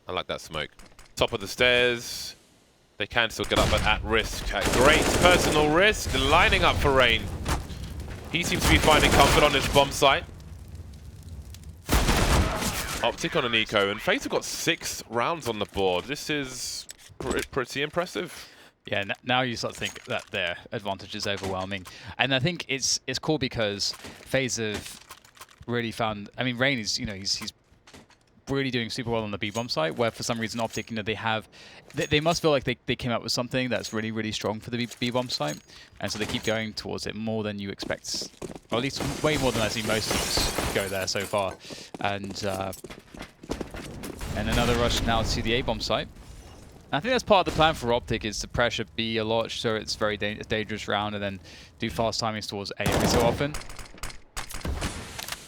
Speaker 1: I like that smoke. Top of the stairs. They can still get up, but at risk. At great personal risk. Lining up for Rain. He seems to be finding comfort on this bomb site. OpTic on an eco, and FaZe have got 6 rounds on the board. This is pretty impressive.
Speaker 3: Yeah, now you start to think that their advantage is overwhelming. And I think it's cool because FaZe have really found... I mean, Rain is, he's really doing super well on the B-bomb site, where for some reason OpTic, they must feel like they came up with something that's really, really strong for the B-bomb site. And so they keep going towards it more than you expect. Or at least way more than I see most teams go there so far. And another rush now to the A-bomb site. I think that's part of the plan for OpTic, is to pressure B a lot, so it's very dangerous round, and then do fast timings towards A every so often.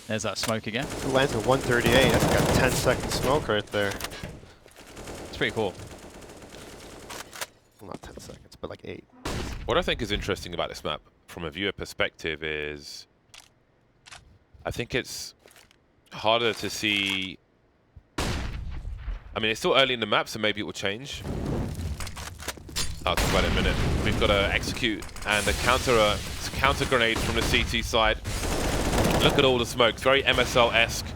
Speaker 3: There's that smoke again.
Speaker 2: It lands at 138. That's got 10-second smoke right there.
Speaker 3: It's pretty cool.
Speaker 2: Well, not 10 seconds, but like 8.
Speaker 1: What I think is interesting about this map from a viewer perspective is I think it's harder to see. I mean, it's still early in the map, so maybe it will change. I'll talk about it in a minute. We've got to execute and a counter grenade from the CT side. Look at all the smokes, very MSL-esque.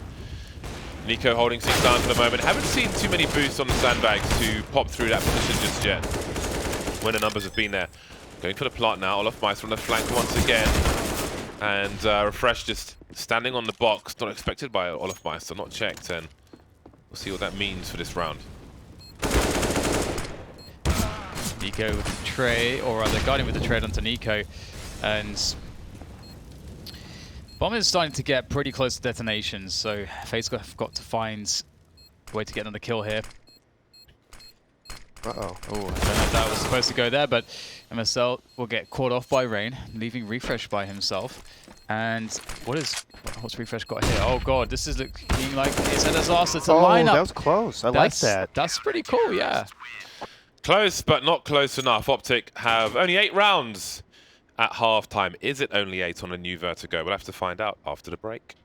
Speaker 1: Nico holding things down for the moment. Haven't seen too many boosts on the sandbags to pop through that position just yet when the numbers have been there. Going for the plant now. olofmeister on the flank once again. And Refresh just standing on the box. Not expected by olofmeister, not checked. And we'll see what that means for this round.
Speaker 3: Nico with the tray, or rather Guardian with the trade onto Nico. And Bomb is starting to get pretty close to detonations, so FaZe have got to find a way to get another kill here.
Speaker 2: Uh-oh.
Speaker 3: Oh, I don't know if that was supposed to go there, but MSL will get caught off by Rain, leaving Refresh by himself. And what's Refresh got here? Oh god, this is looking like it's a disaster. It's a lineup.
Speaker 2: That was close. I like that.
Speaker 3: That's pretty cool, yeah.
Speaker 1: Close, but not close enough. OpTic have only 8 rounds at halftime. Is it only 8 on a new Vertigo? We'll have to find out after the break.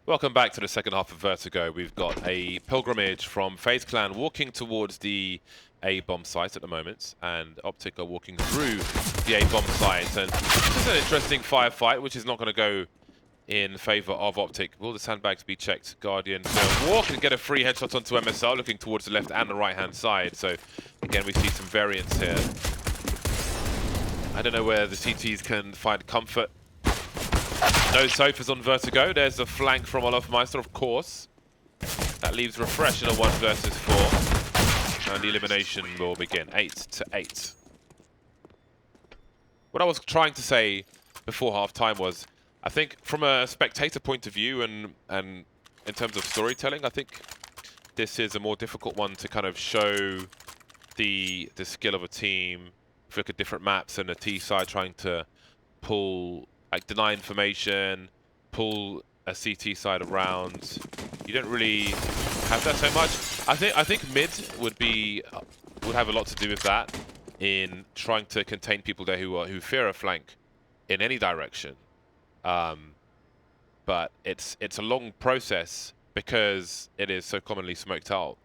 Speaker 1: Welcome back to the second half of Vertigo. We've got a pilgrimage from FaZe Clan walking towards the A-bomb site at the moment, and OpTic are walking through the A-bomb site. And this is an interesting firefight, which is not going to go in favor of OpTic. Will the sandbags be checked? Guardian will walk and get a free headshot onto MSL, looking towards the left and the right-hand side. So again, we see some variance here. I don't know where the CTs can find comfort. No sofas on Vertigo. There's a flank from olofmeister, of course. That leaves Refresh in a 1 versus 4. And the elimination will begin. 8-8. What I was trying to say before half-time was, I think from a spectator point of view and in terms of storytelling, I think this is a more difficult one to kind of show the skill of a team. If you look at different maps and the T side trying to pull, like, deny information, pull a CT side around, you don't really have that so much. I think mid would have a lot to do with that in trying to contain people there who fear a flank in any direction. But it's a long process because it is so commonly smoked out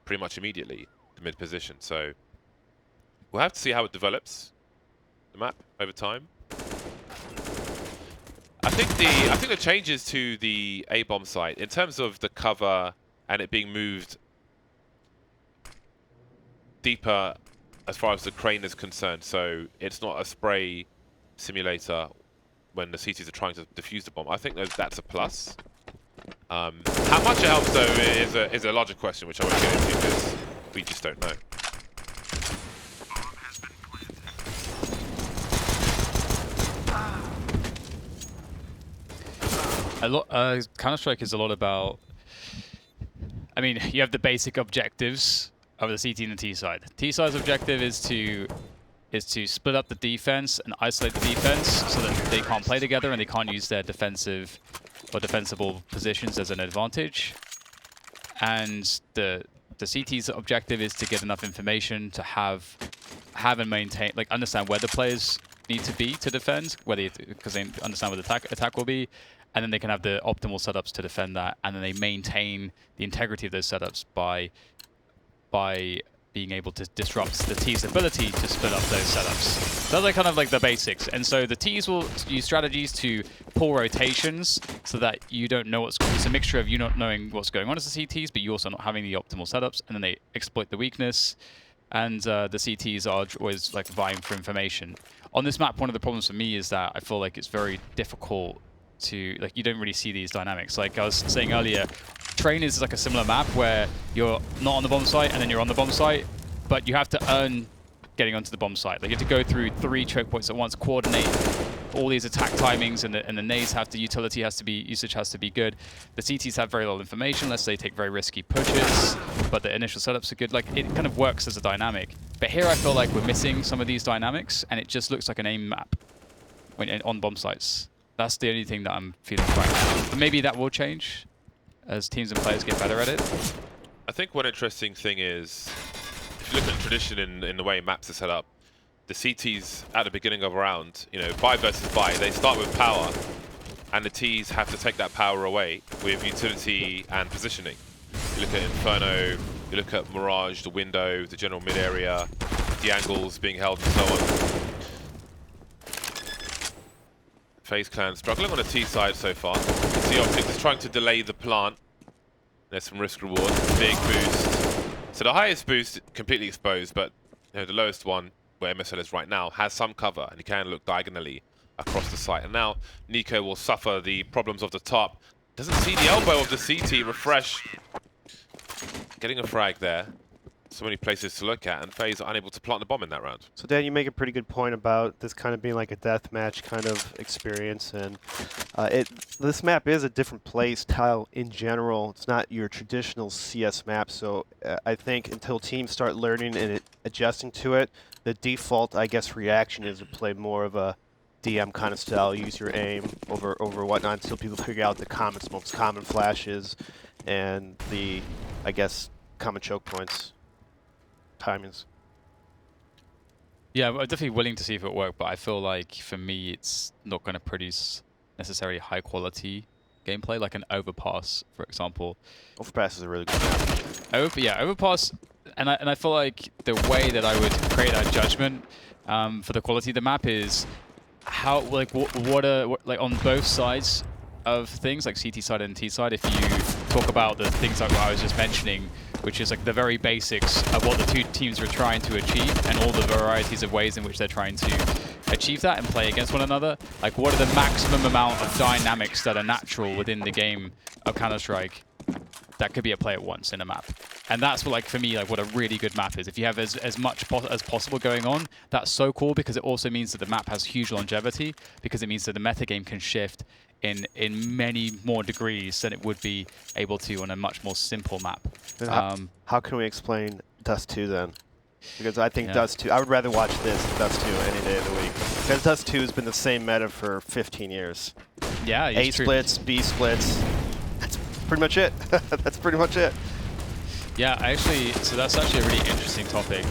Speaker 1: pretty much immediately, the mid position. So we'll have to see how it develops, the map, over time. I think the changes to the A-bomb site, in terms of the cover and it being moved deeper as far as the crane is concerned, so it's not a spray simulator when the CTs are trying to defuse the bomb. I think that's a plus. How much it helps, though, is a larger question, which I won't get into because we just don't know.
Speaker 3: Counter-Strike is a lot about... I mean, you have the basic objectives of the CT and the T side. The T side's objective is to split up the defense and isolate the defense so that they can't play together and they can't use their defensive or defensible positions as an advantage. And the CT's objective is to get enough information to have and maintain, like, understand where the players need to be to defend, because they understand where the attack will be, and then they can have the optimal setups to defend that, and then they maintain the integrity of those setups by being able to disrupt the T's ability to split up those setups. Those are kind of like the basics. And so the T's will use strategies to pull rotations so that you don't know it's a mixture of you not knowing what's going on as the CTs, but you also not having the optimal setups, and then they exploit the weakness. And the CTs are always like vying for information. On this map, one of the problems for me is that I feel like it's very difficult to, like, you don't really see these dynamics. Like I was saying earlier, Train is like a similar map where you're not on the bomb site and then you're on the bomb site, but you have to earn getting onto the bomb site. Like you have to go through 3 choke points at once, coordinate all these attack timings, and the nades have to, usage has to be good. The CTs have very little information unless they take very risky pushes, but the initial setups are good. Like it kind of works as a dynamic. But here I feel like we're missing some of these dynamics, and it just looks like an aim map when on bomb sites. That's the only thing that I'm feeling right now. But maybe that will change as teams and players get better at it.
Speaker 1: I think one interesting thing is, if you look at tradition in the way maps are set up, the CTs at the beginning of a round, you know, buy versus buy, they start with power, and the Ts have to take that power away with utility and positioning. You look at Inferno, you look at Mirage, the window, the general mid area, the angles being held, and so on. FaZe Clan struggling on the T side so far. You can see OpTic is trying to delay the plant. There's some risk reward, big boost. So the highest boost completely exposed, but you know, the lowest one, where MSL is right now, has some cover, and you can look diagonally across the site. And now Nico will suffer the problems of the top. Doesn't see the elbow of the CT. Refresh getting a frag there. So many places to look at, and FaZe are unable to plant the bomb in that round.
Speaker 2: So Dan, you make a pretty good point about this kind of being like a deathmatch kind of experience, and this map is a different play style in general. It's not your traditional CS map, so I think until teams start learning and adjusting to it, the default, I guess, reaction is to play more of a DM kind of style, use your aim over whatnot until people figure out the most common flashes and the, I guess, common choke points. Timings.
Speaker 3: Yeah, I'm definitely willing to see if it worked, but I feel like for me it's not going to produce necessarily high quality gameplay, like an Overpass, for example.
Speaker 2: Overpass is a really good map.
Speaker 3: Overpass, and I feel like the way that I would create that judgment for the quality of the map is how, like, what on both sides of things, like CT side and T side, if you talk about the things like what I was just mentioning, which is like the very basics of what the two teams are trying to achieve and all the varieties of ways in which they're trying to achieve that and play against one another. Like, what are the maximum amount of dynamics that are natural within the game of Counter-Strike that could be at play at once in a map? And that's what, like, for me, like, what a really good map is. If you have as much as possible going on, that's so cool, because it also means that the map has huge longevity, because it means that the metagame can shift in many more degrees than it would be able to on a much more simple map.
Speaker 2: How can we explain Dust 2 then? Because I think Dust 2, I would rather watch this than Dust 2 any day of the week. Because Dust 2 has been the same meta for 15 years.
Speaker 3: Yeah,
Speaker 2: A splits, B splits. That's pretty much it. That's pretty much it.
Speaker 3: Yeah, so that's actually a really interesting topic.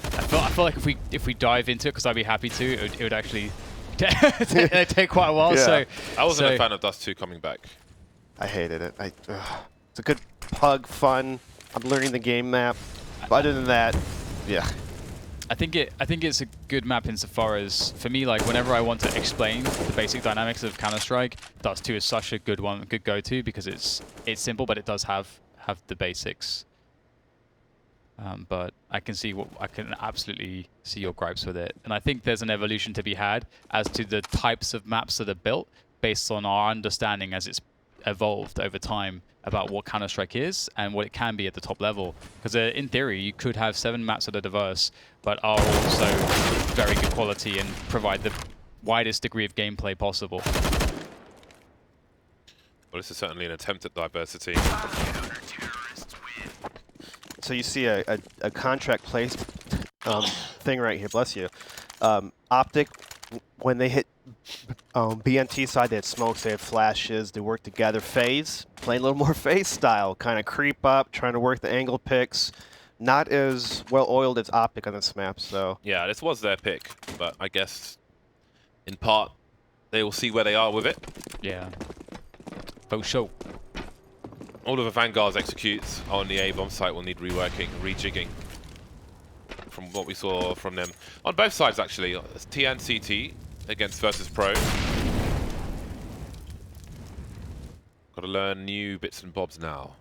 Speaker 3: I feel like if we dive into it, because I'd be happy to, it would actually take quite a while.
Speaker 2: Yeah.
Speaker 3: So
Speaker 1: I wasn't a fan of Dust 2 coming back.
Speaker 2: I hated it. It's a good pug, fun. I'm learning the game map. But other than that, yeah.
Speaker 3: I think it's a good map insofar as, for me, like whenever I want to explain the basic dynamics of Counter-Strike, Dust 2 is such a good go-to because it's simple, but it does have the basics. But I can absolutely see your gripes with it, and I think there's an evolution to be had as to the types of maps that are built based on our understanding as it's evolved over time about what Counter-Strike is and what it can be at the top level. Because in theory, you could have 7 maps that are diverse, but are also very good quality and provide the widest degree of gameplay possible.
Speaker 1: Well, this is certainly an attempt at diversity.
Speaker 2: So you see a contract placed thing right here. Bless you. OpTic, when they hit BNT side, they had smokes, they had flashes, they worked together. FaZe, playing a little more FaZe style, kind of creep up, trying to work the angle picks. Not as well oiled as OpTic on this map, so.
Speaker 1: Yeah, this was their pick, but I guess in part they will see where they are with it.
Speaker 3: Yeah. For sure.
Speaker 1: All of the Vanguard's executes on the A-bomb site will need reworking, rejigging from what we saw from them. On both sides, actually. It's T and CT against versus Pro. Got to learn new bits and bobs now.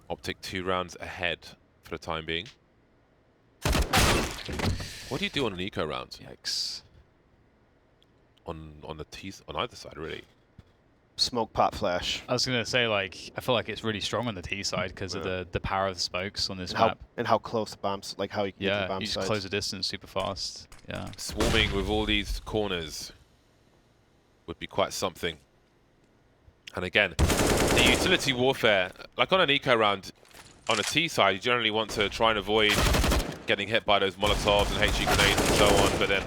Speaker 1: OpTic 2 rounds ahead for the time being. What do you do on an eco round?
Speaker 3: Yikes.
Speaker 1: On the T, on either side, really.
Speaker 2: Smoke pop flash.
Speaker 3: I was going to say, like, I feel like it's really strong on the T side because of the power of the smokes on this
Speaker 2: And
Speaker 3: map.
Speaker 2: how close the bombs, like how you can get the bomb
Speaker 3: you just
Speaker 2: sites.
Speaker 3: close the distance super fast. Yeah.
Speaker 1: Swarming with all these corners would be quite something. And again, the utility warfare, like on an eco round, on a T side, you generally want to try and avoid getting hit by those Molotovs and HE grenades and so on, but then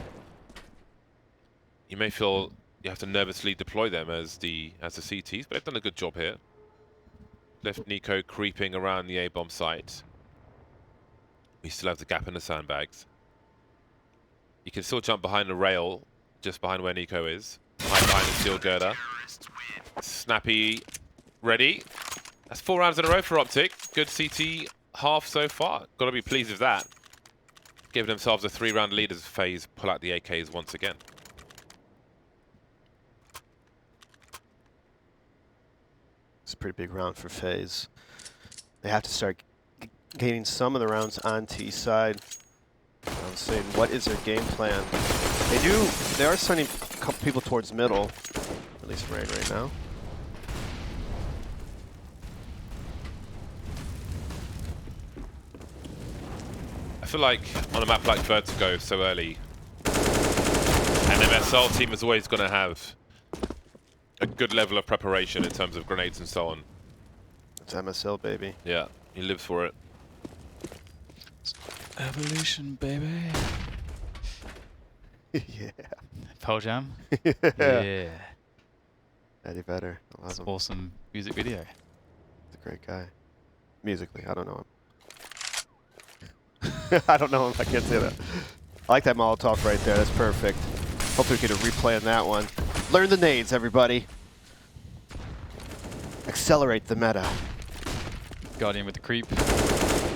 Speaker 1: you may feel you have to nervously deploy them as the CTs, but they've done a good job here. Left Nico creeping around the A-bomb site. We still have the gap in the sandbags. You can still jump behind the rail, just behind where Nico is. Hide behind the steel girder. Snappy, ready. That's 4 rounds in a row for OpTic. Good CT half so far. Got to be pleased with that. Giving themselves a 3-round lead as FaZe pull out the AKs once again.
Speaker 2: It's a pretty big round for FaZe. They have to start gaining some of the rounds on T side. I'm saying, what is their game plan? They are sending a couple people towards middle, at least right now.
Speaker 1: I feel like on a map like Vertigo so early, an MSL team is always going to have a good level of preparation in terms of grenades and so on.
Speaker 2: It's MSL, baby.
Speaker 1: Yeah, he lives for it.
Speaker 3: Evolution, baby.
Speaker 2: Yeah.
Speaker 3: Pearl Jam?
Speaker 2: Yeah.
Speaker 3: Yeah.
Speaker 2: Eddie Vedder. I love
Speaker 3: That's
Speaker 2: him.
Speaker 3: awesome music video.
Speaker 2: He's a great guy. Musically, I don't know him. I don't know him. I can't say that. I like that Molotov right there. That's perfect. Hopefully we get a replay on that one. Learn the nades, everybody. Accelerate the meta.
Speaker 3: Guardian with the creep.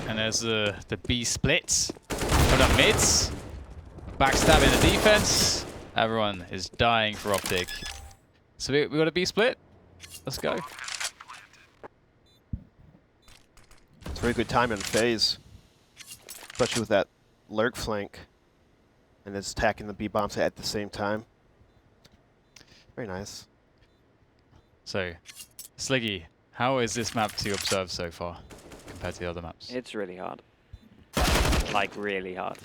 Speaker 3: And there's the B splits. Coming up mids. Backstabbing the defense. Everyone is dying for OpTic. So we got a B split. Let's go.
Speaker 2: It's a very good time in FaZe. Especially with that lurk flank. And it's attacking the B bombs at the same time. Very nice.
Speaker 3: So, Sliggy, how is this map to observe so far compared to the other maps?
Speaker 4: It's really hard. Like, really hard.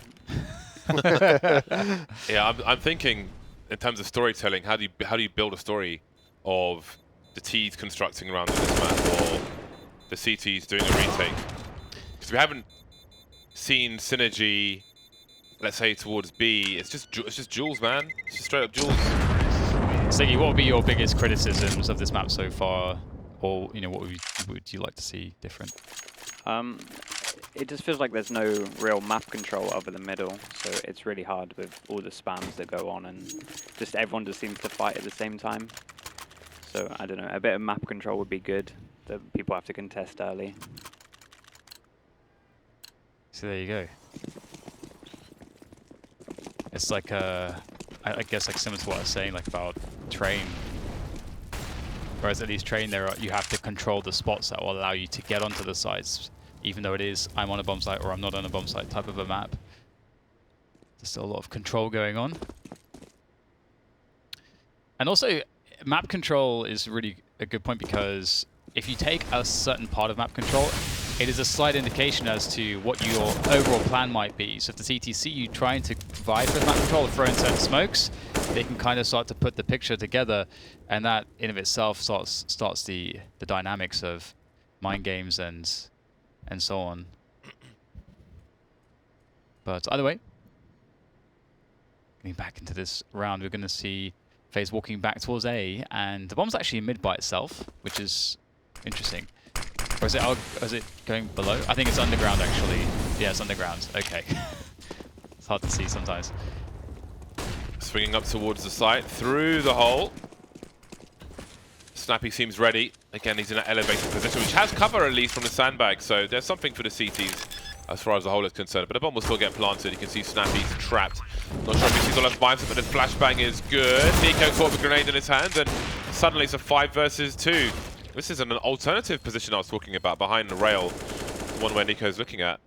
Speaker 1: Yeah, I'm thinking in terms of storytelling, how do you build a story of the T's constructing around this map or the CTs doing a retake? Because we haven't seen synergy, let's say, towards B. It's just jewels, man. It's just straight up jewels.
Speaker 3: Siggy, what would be your biggest criticisms of this map so far? Or, you know, what would you like to see different?
Speaker 4: It just feels like there's no real map control over the middle, so it's really hard with all the spams that go on, and just everyone just seems to fight at the same time. So I don't know, a bit of map control would be good, that people have to contest early.
Speaker 3: So there you go. It's like I guess like similar to what I was saying like about Train. Whereas at least Train, you have to control the spots that will allow you to get onto the sites, even though it is I'm on a bomb site or I'm not on a bomb site type of a map. There's still a lot of control going on. And also, map control is really a good point, because if you take a certain part of map control, it is a slight indication as to what your overall plan might be. So if the CT see you trying to provide for map control or throw in certain smokes, they can kind of start to put the picture together, and that in of itself starts the dynamics of mind games and so on. But either way, getting back into this round, we're going to see FaZe walking back towards A, and the bomb's actually mid by itself, which is interesting. Or is it going below? I think it's underground, actually. Yeah, it's underground. Okay. It's hard to see sometimes.
Speaker 1: Swinging up towards the site, through the hole. Snappy seems ready. Again, he's in an elevated position, which has cover at least from the sandbag, so there's something for the CTs as far as the hole is concerned. But a bomb will still get planted. You can see Snappy's trapped. Not sure if he sees all those vibes, but his flashbang is good. Nico caught with a grenade in his hand, and suddenly it's a 5 versus 2. This is an alternative position I was talking about, behind the rail, the one where Nico's looking at.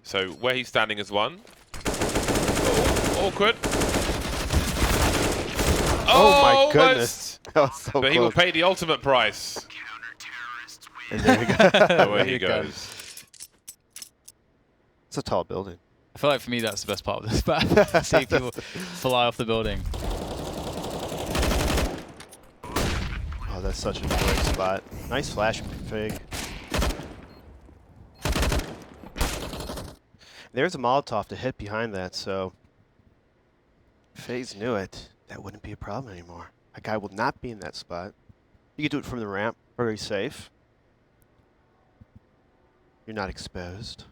Speaker 1: So where he's standing is one. Oh, awkward.
Speaker 2: Oh my
Speaker 1: almost.
Speaker 2: goodness. That was so
Speaker 1: But he will pay the ultimate price.
Speaker 2: And there we go.
Speaker 1: Away he goes.
Speaker 2: It's a tall building.
Speaker 3: I feel like for me that's the best part of this map. Seeing people fly off the building.
Speaker 2: Oh, that's such a great spot. Nice flash fig. There's a Molotov to hit behind that, so FaZe knew it. That wouldn't be a problem anymore. A guy will not be in that spot. You can do it from the ramp, very safe. You're not exposed.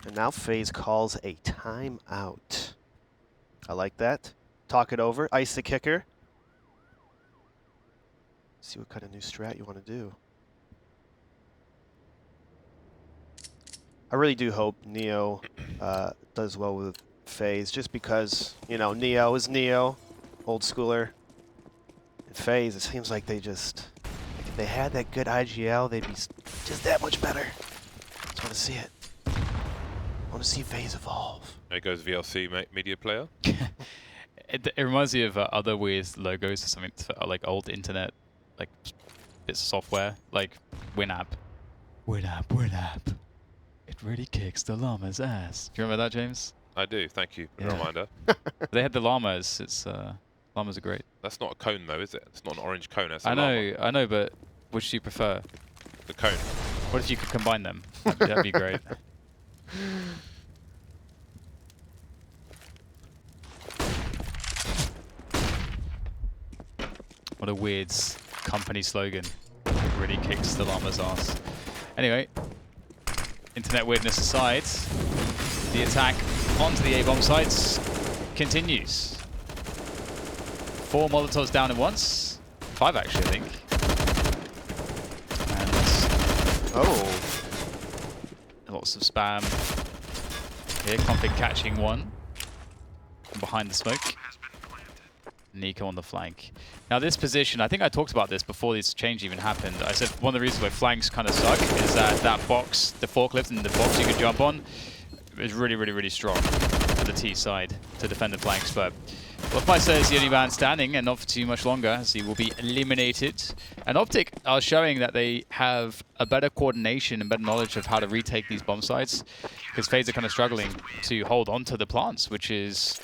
Speaker 2: And now FaZe calls a timeout. I like that. Talk it over. Ice the kicker. See what kind of new strat you want to do. I really do hope Neo does well with FaZe, just because, you know, Neo is Neo, old schooler. And FaZe, it seems like they just, like if they had that good IGL, they'd be just that much better. Just want to see it. I want to see FaZe evolve.
Speaker 1: There goes VLC media player.
Speaker 3: It reminds me of other weird logos or something, like old internet, like bits of software, like Winamp. Winamp. It really kicks the llama's ass. Do you remember that, James?
Speaker 1: I do, thank you.
Speaker 3: Yeah.
Speaker 1: Reminder.
Speaker 3: They had the llamas. Llamas are great.
Speaker 1: That's not a cone though, is it? It's not an orange cone. That's a
Speaker 3: I
Speaker 1: llama.
Speaker 3: know, but which do you prefer?
Speaker 1: The cone.
Speaker 3: What if you could combine them? That'd be great. What a weird company slogan. It really kicks the llama's ass. Anyway, internet weirdness aside, the attack onto the A-bomb sites continues. 4 Molotovs down at once. 5 actually, I think. And lots of spam. Here, Config catching one from behind the smoke. Nico on the flank. Now this position, I think I talked about this before this change even happened. I said one of the reasons why flanks kind of suck is that box, the forklift and the box you can jump on is really strong for the T side to defend the flanks. But Wolfmeister is the only man standing, and not for too much longer, as he will be eliminated. And OpTic are showing that they have a better coordination and better knowledge of how to retake these bomb sites, because FaZe are kind of struggling to hold on to the plants, which is...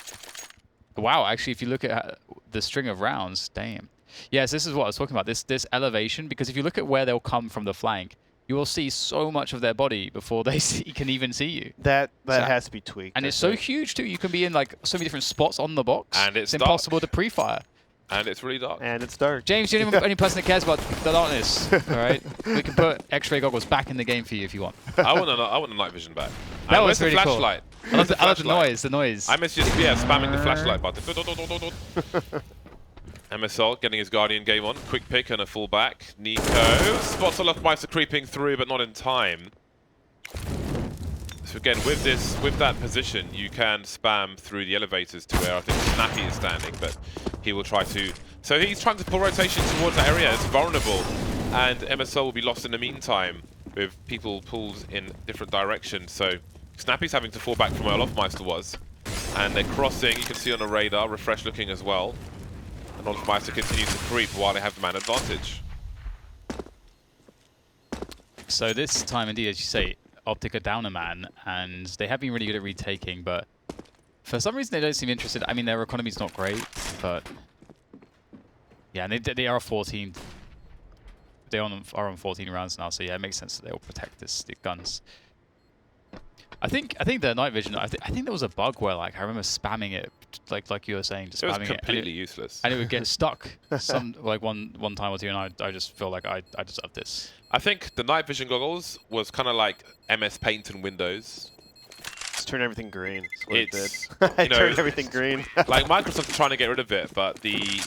Speaker 3: Wow, actually, if you look at the string of rounds, damn. Yes, this is what I was talking about, this elevation, because if you look at where they'll come from the flank, you will see so much of their body before they can even see you.
Speaker 2: That
Speaker 3: So-
Speaker 2: has to be tweaked.
Speaker 3: And
Speaker 2: I
Speaker 3: it's so
Speaker 2: think.
Speaker 3: huge too. You can be in like so many different spots on the box.
Speaker 1: And it's dark.
Speaker 3: impossible to pre-fire.
Speaker 1: And it's really dark.
Speaker 2: And it's dark.
Speaker 3: James, you're the only person that cares about the darkness. All right, we can put X-ray goggles back in the game for you if you want.
Speaker 1: I want the night vision back.
Speaker 3: That
Speaker 1: And
Speaker 3: was
Speaker 1: where's
Speaker 3: really
Speaker 1: the
Speaker 3: cool.
Speaker 1: flashlight?
Speaker 3: I love the
Speaker 1: Flashlight.
Speaker 3: noise. The noise.
Speaker 1: I miss just spamming the flashlight button. MSL getting his Guardian game on. Quick pick and a full back. Nico spots a lot of mice are creeping through, but not in time. So again, with that position, you can spam through the elevators to where I think Snappy is standing, but he will try to. So he's trying to pull rotation towards that area. It's vulnerable, and MSL will be lost in the meantime with people pulled in different directions. So Snappy's having to fall back from where Olofmeister was, and they're crossing. You can see on the radar, refresh looking as well. And Olofmeister continues to creep while they have the man advantage.
Speaker 3: So this time, indeed, as you say, OpTic are down a man, and they have been really good at retaking, but for some reason they don't seem interested. I mean, their economy's not great, but yeah, and they are 14. They are on 14 rounds now, so yeah, it makes sense that they'll protect the guns. I think the night vision. I think there was a bug where like I remember spamming it, like you were saying, just
Speaker 1: It was
Speaker 3: spamming
Speaker 1: completely useless.
Speaker 3: and it would get stuck like one time or two, and I just feel like I deserve this.
Speaker 1: I think the night vision goggles was kind of like MS Paint and Windows.
Speaker 2: Just turn everything green. That's what
Speaker 1: It's,
Speaker 2: it did. I
Speaker 1: you know,
Speaker 2: turned everything green.
Speaker 1: Like Microsoft's trying to get rid of it, but the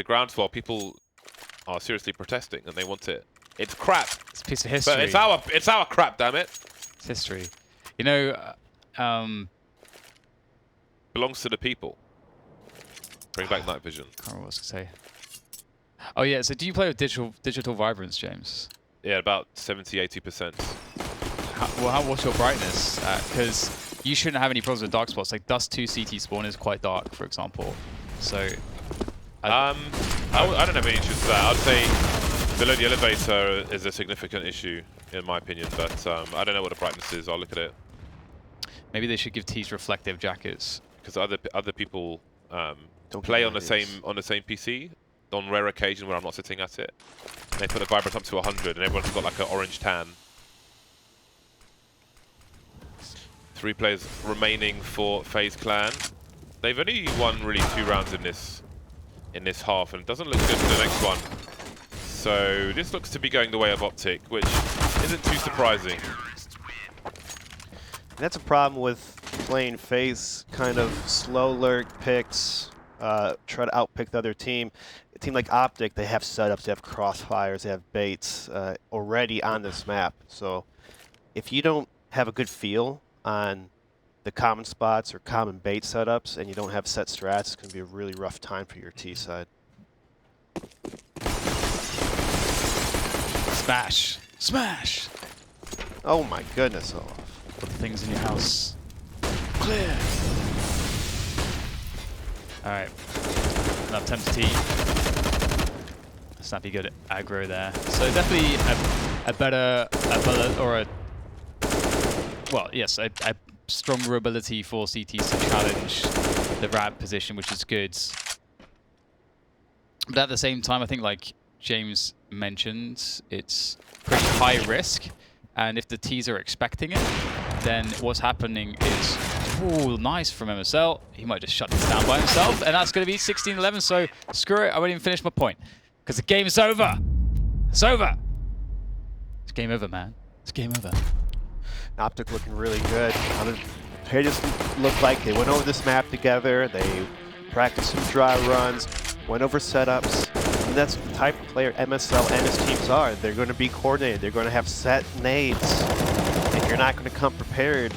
Speaker 1: groundswell, people are seriously protesting and they want it. It's crap,
Speaker 3: It's a piece of history.
Speaker 1: but it's our crap, damn it.
Speaker 3: It's history. You know,
Speaker 1: Belongs to the people. Bring back night vision.
Speaker 3: I can't remember what I was going to say. Oh yeah, so do you play with digital vibrance, James?
Speaker 1: Yeah, about 70–80%.
Speaker 3: What's your brightness? Because you shouldn't have any problems with dark spots. Like Dust 2 CT spawn is quite dark, for example. So
Speaker 1: I don't have any issues with that. I'd say below the elevator is a significant issue, in my opinion, but I don't know what the brightness is. I'll look at it.
Speaker 3: maybe they should give T's reflective jackets.
Speaker 1: Because other people
Speaker 2: Don't
Speaker 1: play
Speaker 2: give
Speaker 1: on the
Speaker 2: ideas.
Speaker 1: same PC. On rare occasion where I'm not sitting at it, they put the vibrance up to 100 and everyone's got like an orange tan. 3 players remaining for FaZe Clan. They've only won really 2 rounds in this half, and it doesn't look good for the next one. So this looks to be going the way of OpTic, which isn't too surprising.
Speaker 2: That's a problem with playing FaZe, kind of slow lurk picks, try to outpick the other team. A team like OpTic, they have setups, they have crossfires, they have baits already on this map. So if you don't have a good feel on the common spots or common bait setups and you don't have set strats, it's going to be a really rough time for your T side.
Speaker 3: Smash! Smash!
Speaker 2: Oh my goodness. Oh.
Speaker 3: Put the things in your house. Clear! Alright. Enough time to T. Snappy good at aggro there. So definitely a better stronger ability for CTs to challenge the ramp position, which is good. But at the same time, I think like James mentioned, it's pretty high risk. And if the Ts are expecting it, then what's happening is, ooh, nice from MSL. He might just shut this down by himself, and that's going to be 16-11. So screw it, I won't even finish my point, because the game is over. It's over. It's game over, man. It's game over.
Speaker 2: OpTic looking really good. They just look like they went over this map together. They practiced some dry runs, went over setups. And that's the type of player MSL and his teams are. They're going to be coordinated. They're going to have set nades. If you're not going to come prepared,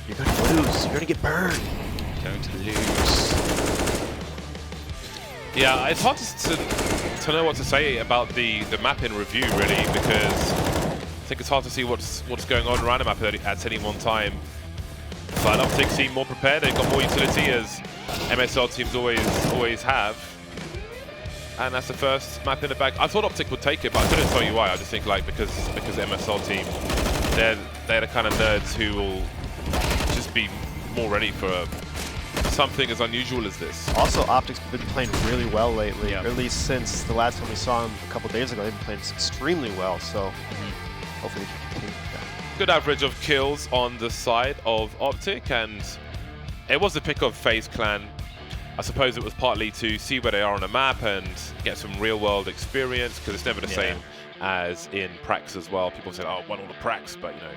Speaker 2: you're going to lose. You're going to get burned.
Speaker 3: Going to lose.
Speaker 1: Yeah, it's hard to know what to say about the map in review, really, because I think it's hard to see what's going on around the map at any one time. But OpTic seem more prepared. They've got more utility, as MSL teams always have. And that's the first map in the bag. I thought OpTic would take it, but I couldn't tell you why. I just think like because MSL team, they're the kind of nerds who will just be more ready for a something as unusual as this.
Speaker 2: Also, OpTic's been playing really well lately,
Speaker 3: Yeah.
Speaker 2: or at least since the last time we saw him a couple days ago. They've been playing extremely well, so hopefully they can continue that.
Speaker 1: Good average of kills on the side of OpTic, and it was the pick of FaZe Clan. I suppose it was partly to see where they are on the map and get some real-world experience, because it's never the same as in Prax as well. People say, oh, won all the Prax, but you know,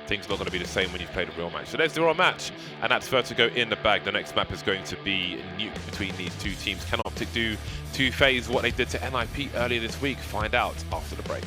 Speaker 1: things are not going to be the same when you've played a real match. So there's the real match, and that's Vertigo in the bag. The next map is going to be Nuke between these two teams. Can OpTic do to FaZe what they did to NIP earlier this week? Find out after the break.